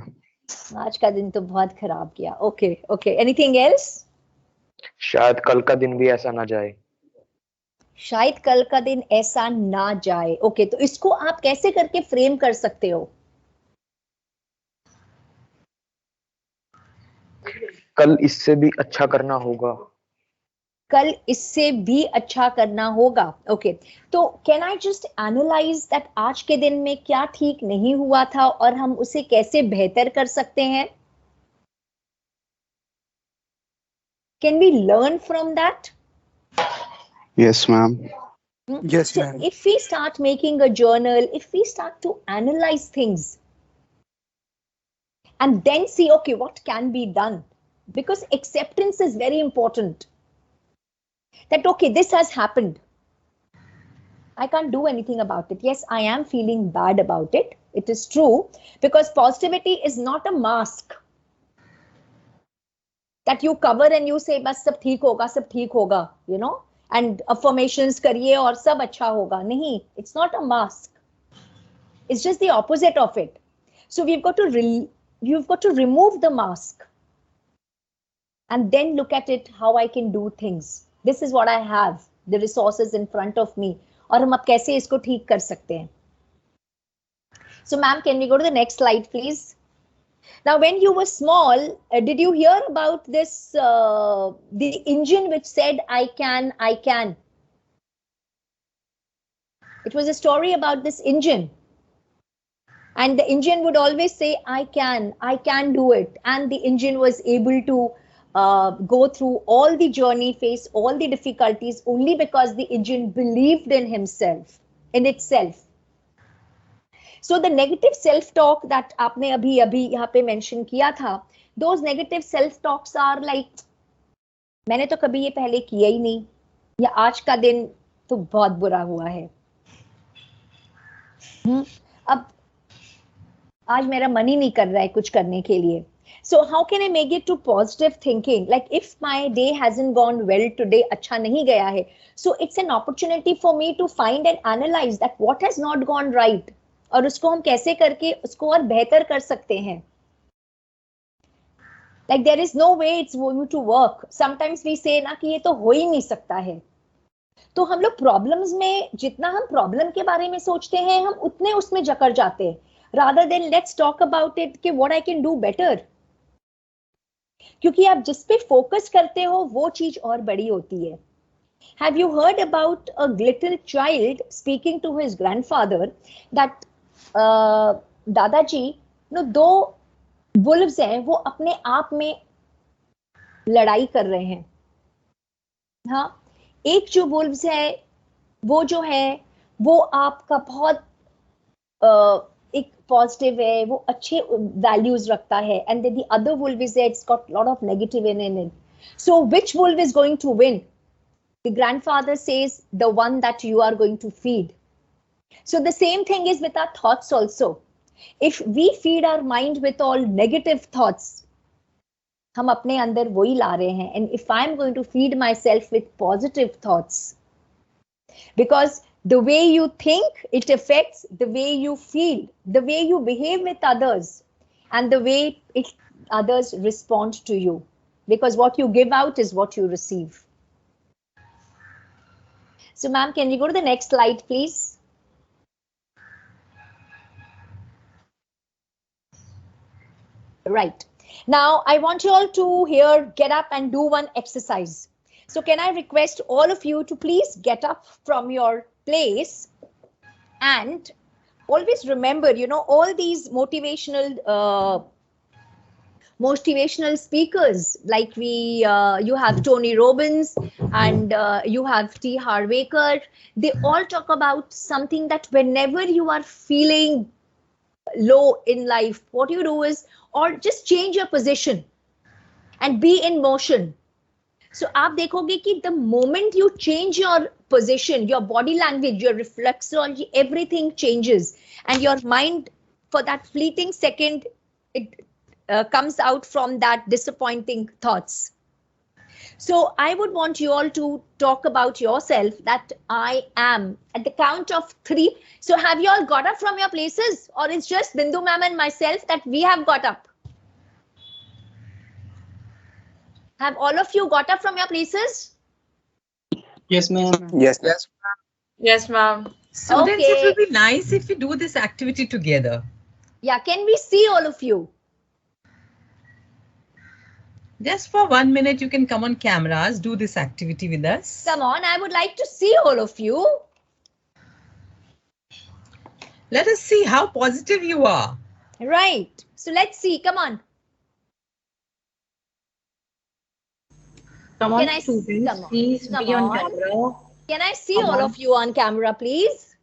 आज का दिन तो बहुत खराब गया. Okay, okay. Anything else? शायद कल का दिन भी ऐसा ना जाए. शायद कल का दिन ऐसा ना जाए. ओके, तो इसको आप कैसे करके फ्रेम कर सकते हो? कल इससे भी अच्छा करना होगा. कल इससे भी अच्छा करना होगा. ओके, तो can I just analyse that आज के दिन में क्या ठीक नहीं हुआ था और हम उसे कैसे बेहतर कर सकते हैं? Can we learn from that? Yes, ma'am. Yes, So ma'am. if we start making a journal, if we start to analyze things and then see, okay, what can be done? Because acceptance is very important. That, okay, this has happened. I can't do anything about it. Yes, I am feeling bad about it. It is true, because positivity is not a mask that you cover and you say, bas sab theek hoga, you know, and affirmations kariye aur sab acha hoga. Nahi, it's not a mask. It's just the opposite of it. So you've got to remove the mask and then look at it, how I can do things. This is what I have, the resources in front of me. और हम अब कैसे इसको ठीक कर सकते हैं? So ma'am, can we go to the next slide, please? Now, when you were small, did you hear about this, the engine which said, I can, I can? It was a story about this engine. And the engine would always say, I can do it. And the engine was able to go through all the journey, face all the difficulties, only because the engine believed in himself, in itself. So the negative self-talk that आपने अभी यहाँ पे mention किया था, those negative self-talks are like, मैंने तो कभी ये पहले किया ही नहीं, या आज का दिन तो बहुत बुरा हुआ है. अब आज मेरा मन ही नहीं कर रहा है कुछ करने के लिए. So how can I make it to positive thinking? Like if my day hasn't gone well today, अच्छा नहीं गया है, so it's an opportunity for me to find and analyze that what has not gone right, और उसको हम कैसे करके उसको और बेहतर कर सकते हैं. Like there is no way it's going to work. Sometimes we say ना कि ये तो हो ही नहीं सकता है. तो हम लोग प्रॉब्लम्स में जितना हम प्रॉब्लम के बारे में सोचते हैं, हम उतने उसमें जकड़ जाते हैं, rather than let's talk about it कि what I can do better. क्योंकि आप जिस पे फोकस करते हो वो चीज और बड़ी होती है. Have you heard about a little child speaking to his grandfather that दादाजी, नो 2 wolves हैं, वो अपने आप में लड़ाई कर रहे हैं. हाँ, एक जो wolves है वो जो है वो आपका बहुत एक पॉजिटिव है, वो अच्छे वैल्यूज रखता है, and the other wolf is there, it's got lot of negative in it. So which wolf is going to win? The grandfather says, the one that you are going to feed. So the same thing is with our thoughts also. If we feed our mind with all negative thoughts, हम अपने अंदर वही ला रहे हैं. And if I'm going to feed myself with positive thoughts, because the way you think, it affects the way you feel, the way you behave with others, and the way others respond to you. Because what you give out is what you receive. So ma'am, can you go to the next slide, please? Right. Now, I want you all to here get up and do one exercise. So can I request all of you to please get up from your place and always remember, you know, all these motivational speakers, like you have Tony Robbins and you have T. Harv Eker. They all talk about something that whenever you are feeling low in life, what you do is, or just change your position and be in motion. So आप देखोगे कि the moment you change your position, your body language, your reflexology, everything changes, and your mind for that fleeting second, it comes out from that disappointing thoughts. So I would want you all to talk about yourself that I am at the count of 3. So have you all got up from your places, or it's just Bindu ma'am and myself that we have got up? Have all of you got up from your places? Yes, ma'am. Yes, ma'am. Yes. Yes, ma'am. Students, it Okay. would be nice if we do this activity together. Yeah, can we see all of you? Just for 1 minute, you can come on cameras, do this activity with us. Come on, I would like to see all of you. Let us see how positive you are. Right. So let's see. Come on. Come on, Can I students, come on, please come be on on. camera. Can I see Come all on. of you on camera, please?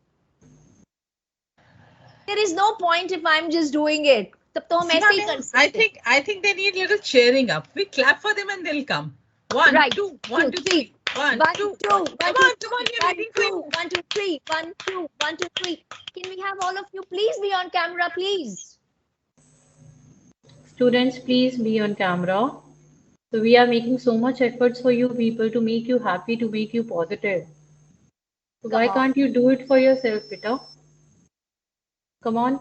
There is no point if I'm just doing it. तब तो हम ऐसे ही कर सकते. I think they need little cheering up. We clap for them and they'll come. 1, Right. 2, 1, 2, 3. 1, 2, 3. Come on, we're waiting for you. 1, 2, 3. 1, 2, 1, 2, 3. Can we have all of you please be on camera, please? Students, please be on camera. So we are making so much efforts for you people to make you happy, to make you positive. So why can't you do it for yourself, Peter? Come on.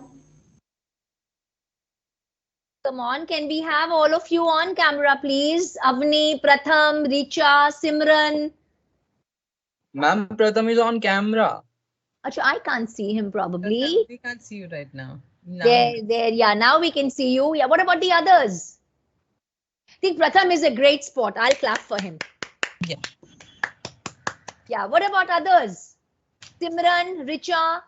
Come on, can we have all of you on camera, please? Avni, Pratham, Richa, Simran. Ma'am, Pratham is on camera. Achha, I can't see him probably. We can't see you right now. There, yeah, now we can see you. Yeah, what about the others? I think Pratham is a great sport. I'll clap for him. Yeah. Yeah, what about others? Simran, Richa.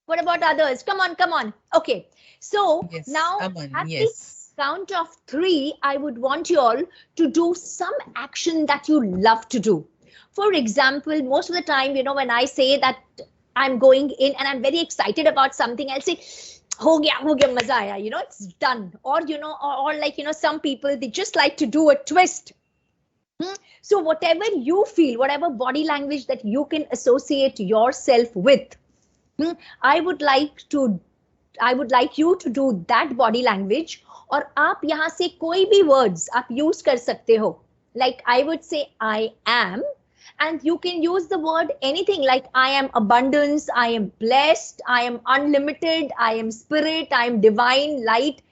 What about others? Come on, come on. Okay, so Yes, now Aman, at yes. the count of 3, I would want you all to do some action that you love to do. For example, most of the time, you know, when I say that I'm going in and I'm very excited about something, I'll say, ho gaya, maza aaya, you know, it's done. Or, you know, or like, you know, some people, they just like to do a twist. So whatever you feel, whatever body language that you can associate yourself with, I would like you to do that body language. और आप यहाँ से कोई भी words आप use कर सकते हो. Like I would say I am, and you can use the word anything like I am abundance, I am blessed, I am unlimited, I am spirit, I am divine light.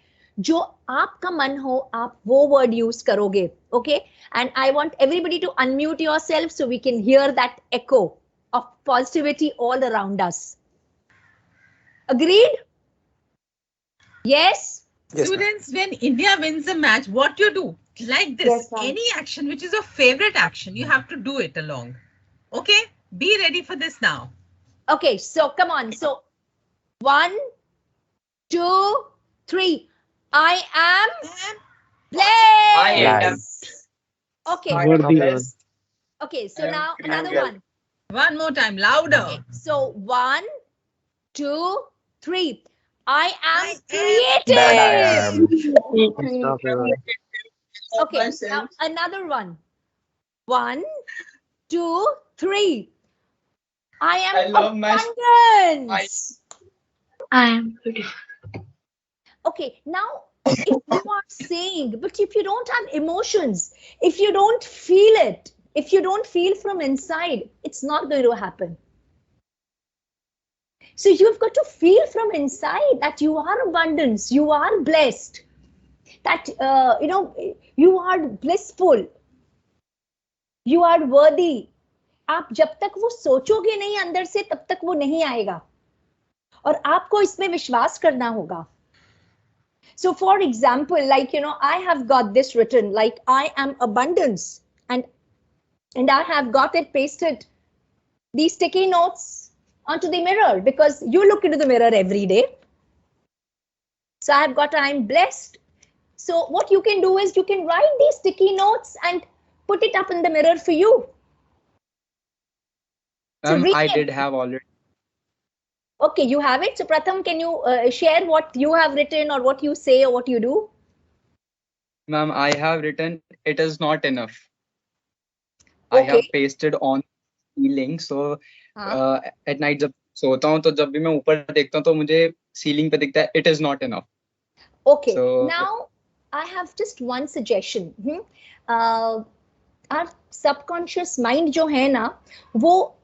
जो आपका मन हो आप वो word use करोगे. Okay, and I want everybody to unmute yourself so we can hear that echo of positivity all around us. Agreed? Yes? Students, when India wins a match, what you do? Like this, Yes, ma'am. any action which is your favorite action, you have to do it along. Okay? Be ready for this now. Okay, so come on. So 1, 2, 3. I am blessed. I am Okay. blessed. Okay, so now another one. One more time, louder. Okay, so 1, 2, 3. I am creative. Okay, now another one. 1, 2, 3. I am abundance. I am beautiful. Okay, now if you are saying, but if you don't have emotions, if you don't feel it, if you don't feel from inside, it's not going to happen. So you've got to feel from inside that you are abundance, you are blessed, that you are blissful, you are worthy. आप जब तक वो सोचोगे नहीं अंदर से तब तक वो नहीं आएगा और आपको इसमें विश्वास करना होगा. So for example, like, you know, I have got this written like I am abundance, and I have got it pasted, these sticky notes onto the mirror, because you look into the mirror every day. So I have got I'm blessed. So what you can do is you can write these sticky notes and put it up in the mirror for you. I did have already. Okay, you have it. So Pratham, can you share what you have written or what you say or what you do? Ma'am, I have written it is not enough. Okay. I have pasted on ceiling. So at night जब सोता हूँ तो जब भी मैं ऊपर देखता हूँ तो मुझे ceiling पे दिखता है it is not enough. Okay. So, now I have just one suggestion. Our subconscious mind जो है ना, वो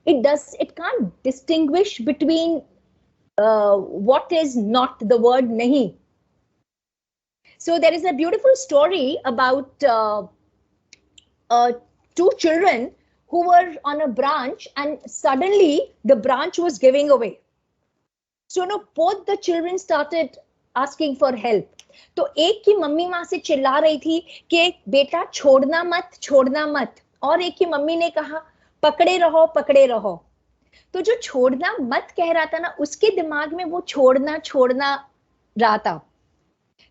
it can't distinguish between what is not the word nahi. So there is a beautiful story about two children who were on a branch, and suddenly the branch was giving away. So no, both the children started asking for help. तो एक की mummy वहां से चिल्ला रही थी कि बेटा छोड़ना मत, और एक की मम्मी ने कहा पकड़े रहो. तो जो छोड़ना मत कह रहा था ना, उसके दिमाग में वो छोड़ना रहा था.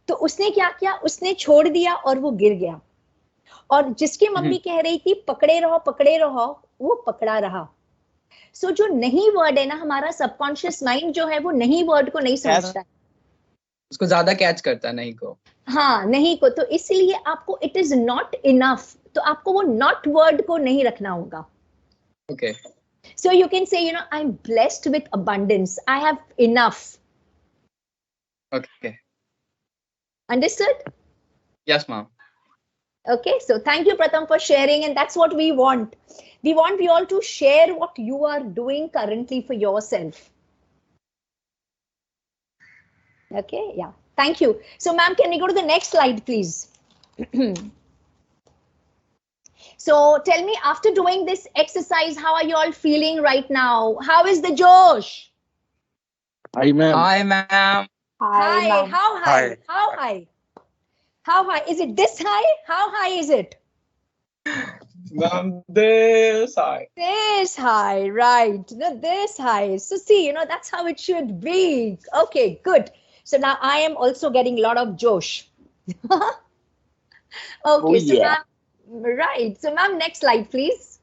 तो उसने क्या किया, उसने छोड़ दिया और वो गिर गया. और जिसकी मम्मी कह रही थी पकड़े रहो, वो पकड़ा रहा. सो जो नहीं वर्ड है ना, हमारा सबकॉन्शियस माइंड जो है वो नहीं वर्ड को नहीं समझता है, उसको ज्यादा कैच करता है नहीं को. हाँ, नहीं को. तो इसलिए आपको इट इज नॉट इनफ, तो आपको वो नॉट वर्ड को नहीं रखना होगा. Okay. So you can say, I'm blessed with abundance. I have enough. Okay. Understood? Yes, ma'am. Okay, so thank you, Pratham, for sharing, and that's what we want. We want you all to share what you are doing currently for yourself. Okay, yeah. Thank you. So, ma'am, can we go to the next slide, please? So tell me, after doing this exercise, how are you all feeling right now? How is the Josh? Hi, ma'am. Hi, ma'am. Hi. How high? Hi. How high? How high? Is it this high? How high is it? Ma'am, this high. This high, right. This high. So see, that's how it should be. Okay, good. So now I am also getting a lot of Josh. Okay, so yeah. now, right. So ma'am, next slide, please.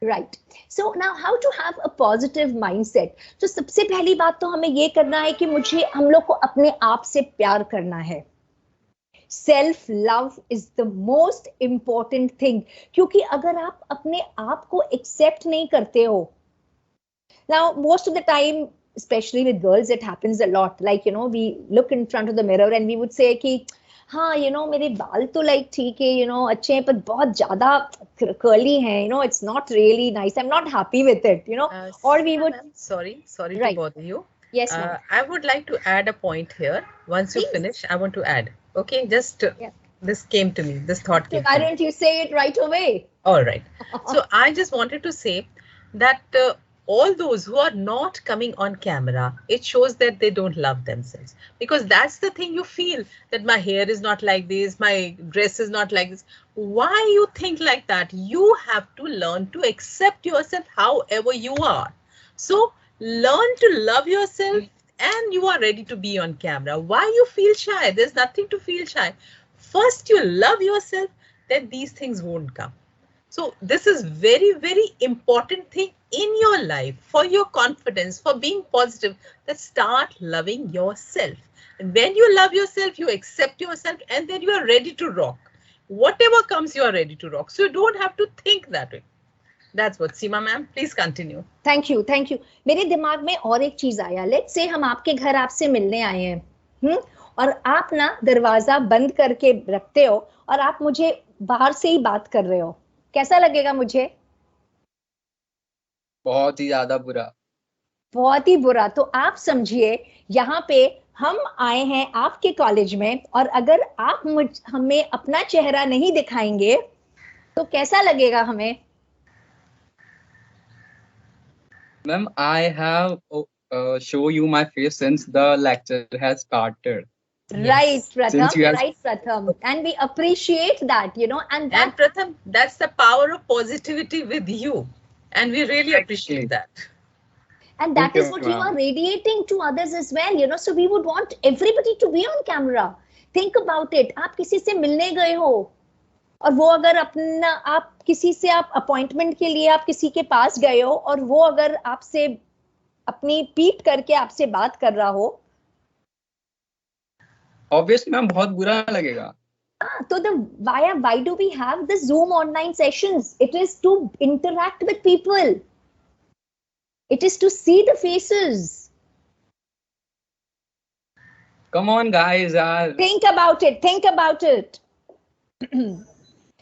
Right. So now how to have a positive mindset? तो सबसे पहली बात तो हमें ये करना है कि हम लोग को अपने आप से प्यार करना है. Self love is the most important thing. क्योंकि अगर आप अपने आप को accept नहीं करते हो, now most of the time, especially with girls, it happens a lot. Like, we look in front of the mirror and we would say कि हाँ, मेरे बाल तो like ठीक है, अच्छे हैं, पर बहुत ज्यादा curly हैं, it's not really nice. I'm not happy with it, or we would. Sorry Right. to bother you. Yes, ma'am. I would like to add a point here. Once you finish, I want to add. Okay, just this came to me. This thought came. Why don't you say it right away? All right. So I just wanted to say that all those who are not coming on camera, it shows that they don't love themselves, because that's the thing you feel, that my hair is not like this, my dress is not like this. Why you think like that? You have to learn to accept yourself however you are. So learn to love yourself and you are ready to be on camera. Why you feel shy? There's nothing to feel shy. First you love yourself, then these things won't come. So this is very, very important thing in your life, for your confidence, for being positive, that start loving yourself. And when you love yourself, you accept yourself, and then you are ready to rock. Whatever comes, you are ready to rock. So you don't have to think that way. That's what. Seema ma'am, please continue. Thank you. मेरे दिमाग में और एक चीज आया. Let's say हम आपके घर आपसे मिलने आए हैं, और आप ना दरवाजा बंद करके रखते हो और आप मुझे बाहर से ही बात कर रहे हो. कैसा लगेगा मुझे? बहुत ही ज्यादा बुरा. बहुत ही बुरा. तो आप समझिए, यहाँ पे हम आए हैं आपके कॉलेज में, और अगर आप हमें अपना चेहरा नहीं दिखाएंगे तो कैसा लगेगा हमें? Ma'am, I have show you my face since the lecture has started. Right, Pratham. Have... Right, Pratham. And we appreciate that, and Pratham, that's the power of positivity with you. And we really appreciate that. And that is what you are radiating to others as well, so we would want everybody to be on camera. Think about it. आप किसी से मिलने गए हो, और वो अगर आप किसी से अपॉइंटमेंट के लिए आप किसी के पास गए हो, और वो अगर आपसे अपनी पीठ करके आपसे बात कर रहा हो, obviously मैम बहुत बुरा लगेगा. So why do we have the Zoom online sessions? It is to interact with people. It is to see the faces. Come on, guys. Think about it. Think about it.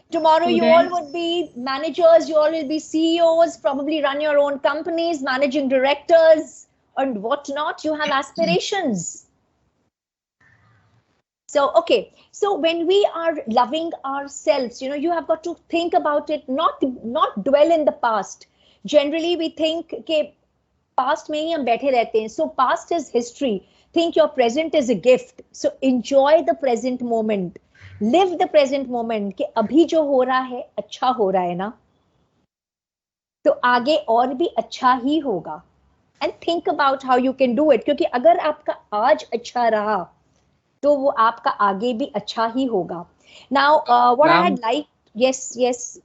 Tomorrow you all would be managers, you all will be CEOs, probably run your own companies, managing directors and whatnot. You have aspirations. So, okay. So when we are loving ourselves, you know, you have got to think about it, not dwell in the past. Generally, we think, okay, past mein hi hum baithe rehte hain. So past is history. Think your present is a gift. So enjoy the present moment. Live the present moment कि अभी जो हो रहा है अच्छा हो रहा है ना, तो आगे और भी अच्छा ही होगा. And think about how you can do it. क्योंकि अगर आपका आज अच्छा रहा तो वो आपका आगे भी अच्छा ही होगा. Now, what I had liked, yes.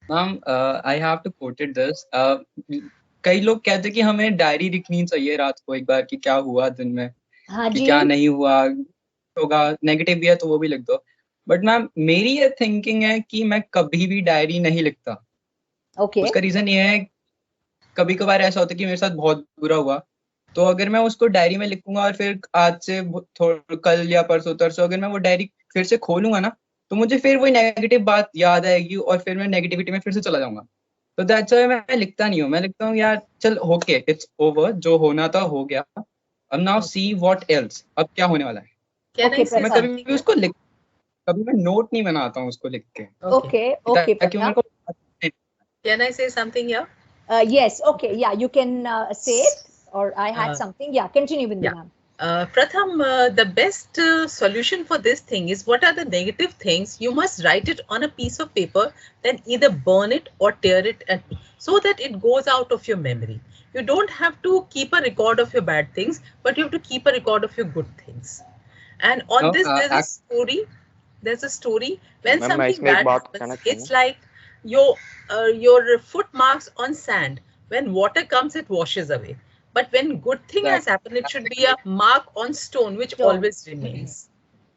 Ma'am, I have to quote it this. कई लोग कहते हैं कि हमें डायरी लिखनी चाहिए रात को एक बार कि क्या हुआ दिन में, कि क्या नहीं हुआ, होगा नेगेटिव भी है तो वो भी लिख दो. बट मैम मेरी ये थिंकिंग है कि मैं कभी भी डायरी नहीं लिखता. उसका रीजन ये है, कभी कभार ऐसा होता है कि मेरे साथ बहुत बुरा हुआ, तो अगर मैं उसको डायरी में लिखूंगा और फिर आज से कल या परसों तरसों अगर मैं वो डायरी फिर से खोलूंगा ना, तो मुझे फिर वही नेगेटिव बात याद आएगी और फिर मैं नेगेटिविटी में फिर से चला जाऊंगा. तो दैट्स व्हाई मैं लिखता नहीं हूँ. मैं लिखता हूँ यार चल ओके, इट्स ओवर, जो होना था हो गया, अब नाउ सी व्हाट एल्स, अब क्या होने वाला है. मैं कभी भी उसको कभी मैं नोट नहीं बनाता हूँ उसको लिख के. Okay. Can I say something here? Yes. Okay. Yeah, you can say it. Or I had something. Yeah, continue with ma'am. Pratham, the best solution for this thing is, what are the negative things? You must write it on a piece of paper, then either burn it or tear it, so that it goes out of your memory. You don't have to keep a record of your bad things, but you have to keep a record of your good things. And on this, there's a story. When something bad happens, it's like your footmarks on sand. When water comes, it washes away. But when good thing has happened, it should be a mark on stone, which always remains.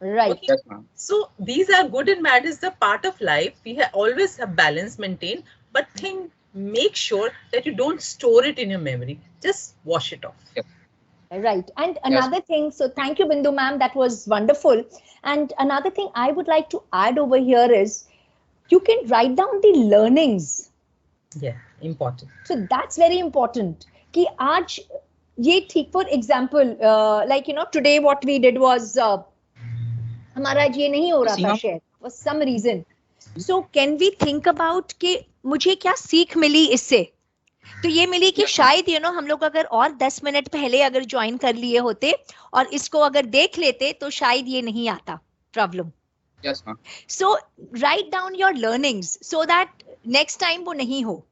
Right. Okay? Yes, ma'am. So these are good and bad is the part of life. We always have balance maintained, but make sure that you don't store it in your memory. Just wash it off. Yes. Right. And another thing, so thank you, Bindu ma'am, that was wonderful. And another thing I would like to add over here is, you can write down the learnings. Yeah, important. So that's very important. कि आज ये ठीक, for example, like, you know, today what we did was, हमारा आज ये नहीं हो रहा था share for some reason. So can we think about कि मुझे क्या सीख मिली इससे? तो ये मिली कि शायद you know हम लोग अगर और 10 मिनट पहले अगर ज्वाइन कर लिए होते और इसको अगर देख लेते तो शायद ये नहीं आता problem. Yes, ma'am. So write down your learnings so that next time वो नहीं हो.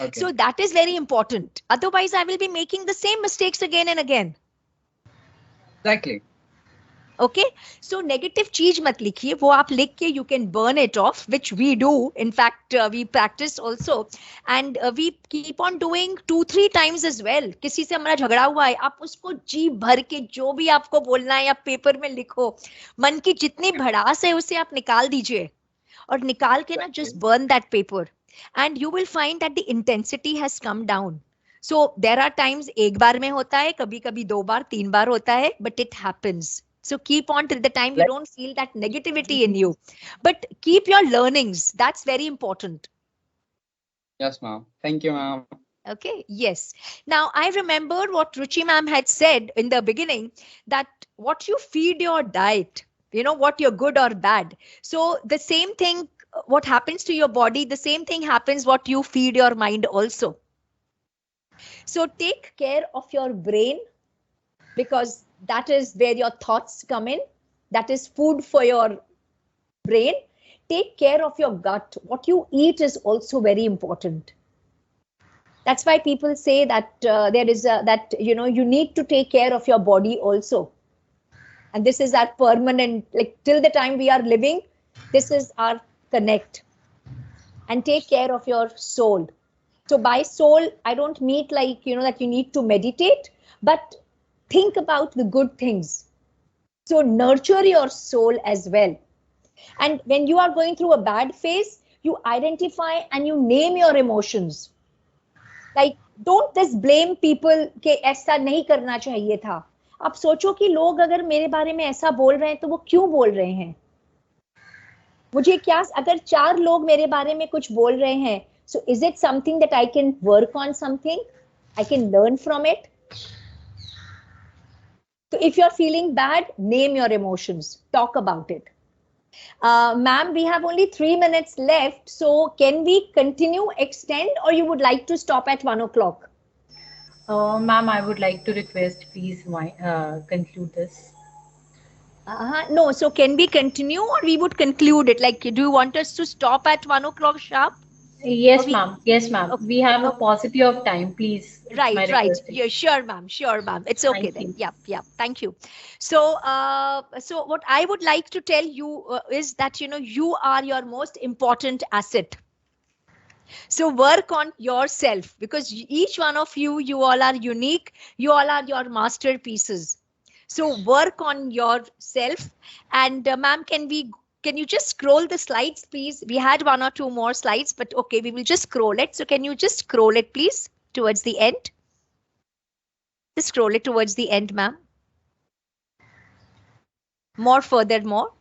Okay. So that is very important. Otherwise, I will be making the same mistakes again and again. Exactly. Okay. So negative चीज मत लिखिए, वो आप लिख के you can burn it off, which we do. In fact, we practice also, and we keep on doing 2-3 times as well. किसी से हमारा झगड़ा हुआ है, आप उसको जी भर के जो भी आपको बोलना है आप पेपर में लिखो. मन की जितनी भड़ास है उसे आप निकाल दीजिए और निकाल के ना just burn that paper. And you will find that the intensity has come down. So there are times एक बार में होता है, कभी कभी 2 बार 3 बार होता है, but it happens. So keep on till the time you don't feel that negativity in you. But keep your learnings. That's very important. Yes, ma'am. Thank you, ma'am. Okay, yes. Now I remember what Ruchi ma'am had said in the beginning, that what you feed your diet, you know, what you're good or bad. So the same thing, what happens to your body, the same thing happens what you feed your mind also. So take care of your brain, because that is where your thoughts come in. That is food for your brain. Take care of your gut. What you eat is also very important. That's why people say that there is that, you know, you need to take care of your body also. And this is our permanent, like till the time we are living, this is our connect. And take care of your soul. So by soul, I don't mean like, you know, that you need to meditate, but think about the good things. So nurture your soul as well. And when you are going through a bad phase, you identify and you name your emotions. Like, don't just blame people कि ऐसा नहीं करना चाहिए था. आप सोचो कि लोग अगर मेरे बारे में ऐसा बोल रहे हैं तो वो क्यों बोल रहे हैं. मुझे क्या, अगर 4 लोग मेरे बारे में कुछ बोल रहे हैं, so is it something that I can work on, something I can learn from it? So if you're feeling bad, name your emotions, talk about it. Ma'am, we have only 3 minutes left, so can we continue, extend, or you would like to stop at 1 o'clock? Ma'am, I would like to request, please conclude this. No, so can we continue or we would conclude it? Like, do you want us to stop at 1 o'clock sharp? Yes, ma'am. Yes, ma'am. Okay. We have a paucity of time, please. Right, right. Yeah, sure, ma'am. Sure, ma'am. It's okay then. Yeah, yeah. Thank you. So, so what I would like to tell you is that, you know, you are your most important asset. So work on yourself, because each one of you, you all are unique. You all are your masterpieces. So work on yourself. And ma'am, can you just scroll the slides, please? We had 1 or 2 more slides, but okay, we will just scroll it. So can you just scroll it, please, towards the end? Just scroll it towards the end, ma'am. Furthermore.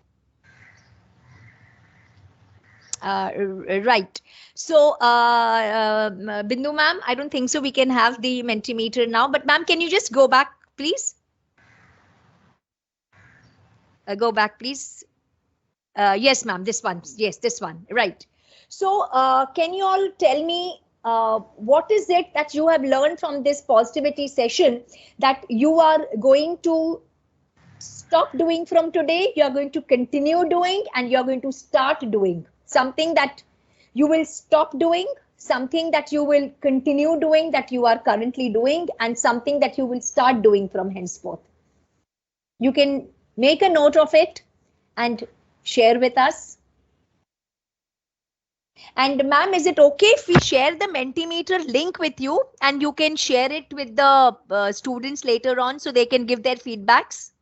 Right. So, Bindu ma'am, I don't think so we can have the Mentimeter now, but ma'am, can you just go back, please? Go back, please. Yes, ma'am, this one. Yes, this one. Right. So, can you all tell me what is it that you have learned from this positivity session that you are going to stop doing from today, you are going to continue doing, and you are going to start doing? Something that you will stop doing, something that you will continue doing that you are currently doing, and something that you will start doing from henceforth. You can make a note of it and share with us. And ma'am, is it okay if we share the Mentimeter link with you and you can share it with the students later on so they can give their feedbacks?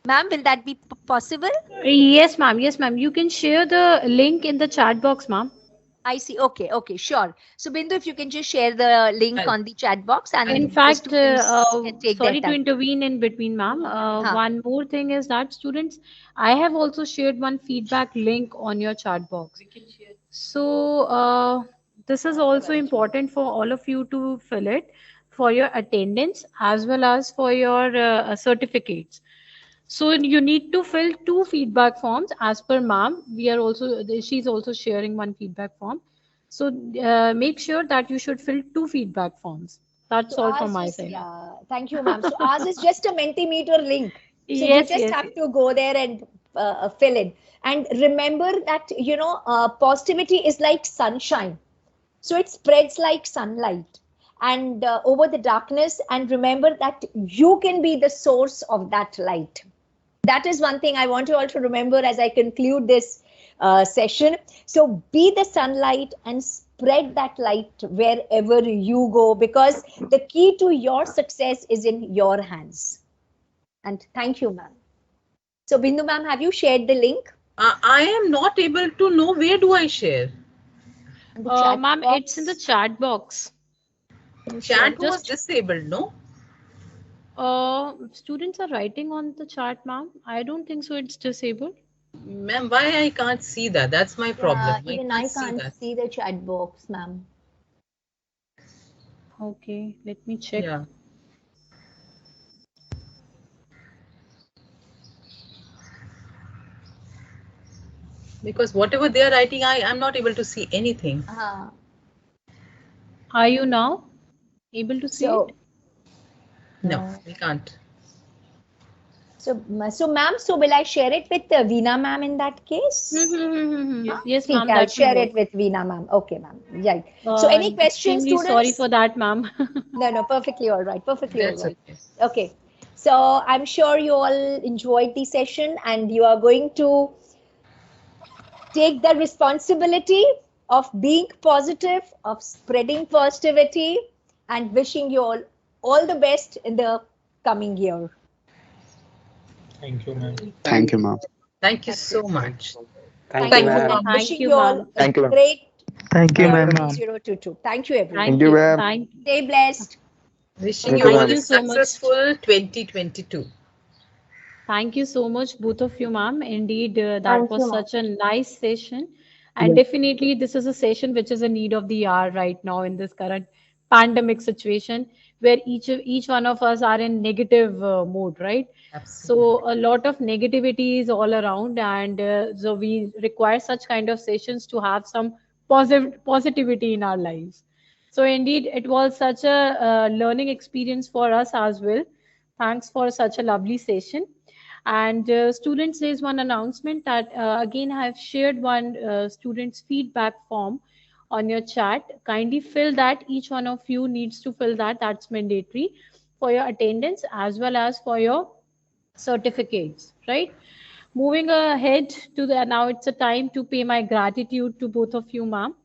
Ma'am, will that be possible? Yes, ma'am. Yes, ma'am. You can share the link in the chat box, ma'am. I see. Okay, okay, sure. So Bindu, if you can just share the link on the chat box, and in fact, sorry to intervene in between, ma'am. One more thing is that students, I have also shared one feedback link on your chat box. So this is also important for all of you to fill it for your attendance as well as for your certificates. So you need to fill 2 feedback forms as per ma'am. She's also sharing one feedback form. So make sure that you should fill 2 feedback forms. That's so all from my side. Yeah, thank you, ma'am. So ours is just a Mentimeter link. So yes, you just have to go there and fill in. And remember that, you know, positivity is like sunshine. So it spreads like sunlight and over the darkness. And remember that you can be the source of that light. That is one thing I want you all to remember as I conclude this session. So be the sunlight and spread that light wherever you go, because the key to your success is in your hands. And thank you, ma'am. So Bindu ma'am, have you shared the link? I am not able to know, where do I share? Ma'am, it's in the chat box. Chat was disabled, no? Students are writing on the chat, ma'am. I don't think so it's disabled. Ma'am, why I can't see that? That's my problem. Even I can't see the chat box, ma'am. Okay, let me check. Yeah. Because whatever they are writing, I am not able to see anything. Are you now able to see it? No, we can't. So ma'am, so will I share it with Veena ma'am in that case? Yes, ma'am. I'll share it with Veena ma'am. Okay, ma'am. Right. So any questions, students? Sorry for that, ma'am. No, perfectly all right. Perfectly all right. Okay. So I'm sure you all enjoyed the session and you are going to take the responsibility of being positive, of spreading positivity, and wishing you all the best in the coming year. Thank you, ma'am. Thank you, ma'am. Thank you so much. Thank you, ma'am. Wishing you all a great Thank you, ma'am. 2022. Thank you, everyone. Thank you, ma'am. Stay blessed. Wishing Thank you you, a ma'am. successful 2022. Thank you so much, both of you, ma'am. Indeed, that Thank was you, ma'am. such a nice session. And Yeah. definitely, this is a session which is a need of the hour right now in this current pandemic situation where each one of us are in negative mode, right? Absolutely. So a lot of negativity is all around, and so we require such kind of sessions to have some positivity in our lives. So indeed, it was such a learning experience for us as well. Thanks for such a lovely session. And students, there's one announcement that again I have shared one student's feedback form on your chat. Kindly fill that. Each one of you needs to fill that. That's mandatory for your attendance as well as for your certificates, right? Moving ahead to the now, it's a time to pay my gratitude to both of you, ma'am.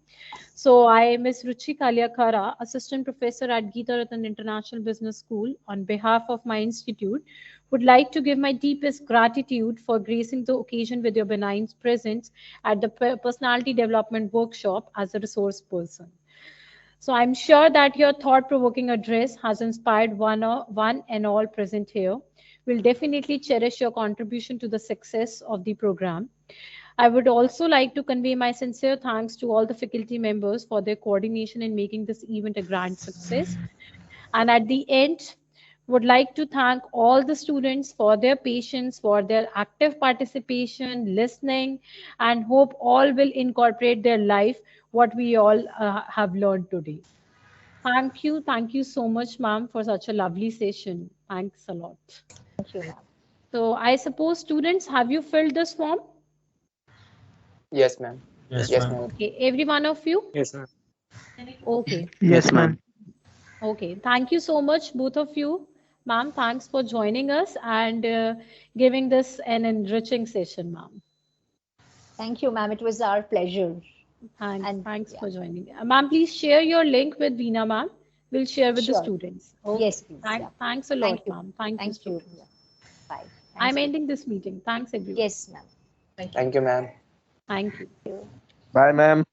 So I, Ms. Ruchi Kaliakara, Assistant Professor at Geeta Ratan International Business School, on behalf of my institute, would like to give my deepest gratitude for gracing the occasion with your benign presence at the Personality Development Workshop as a resource person. So I'm sure that your thought-provoking address has inspired one and all present here. We'll definitely cherish your contribution to the success of the program. I would also like to convey my sincere thanks to all the faculty members for their coordination in making this event a grand success. And at the end, would like to thank all the students for their patience, for their active participation, listening, and hope all will incorporate their life what we all have learned today. Thank you. Thank you so much, ma'am, for such a lovely session. Thanks a lot. Thank you, ma'am. So I suppose students, have you filled this form? Yes, ma'am. Yes, Yes, ma'am. ma'am. Okay, every one of you? Yes, ma'am. Okay. Yes, ma'am. Okay. Thank you so much, both of you. Ma'am, thanks for joining us and giving this an enriching session, ma'am. Thank you, ma'am. It was our pleasure. Thanks. And Thanks yeah, for joining. Ma'am, please share your link with Veena, ma'am. We'll share with the sure. students. Yes, Okay. please. Yeah. Thanks a Thank lot, you. ma'am. Thank you, Thank you. students. Yeah. Bye. I'm Thanks, everyone. ending this meeting. Thanks, everyone. Yes, ma'am. Thank you. Thank you, ma'am. Thank you. Thank you. Bye, ma'am.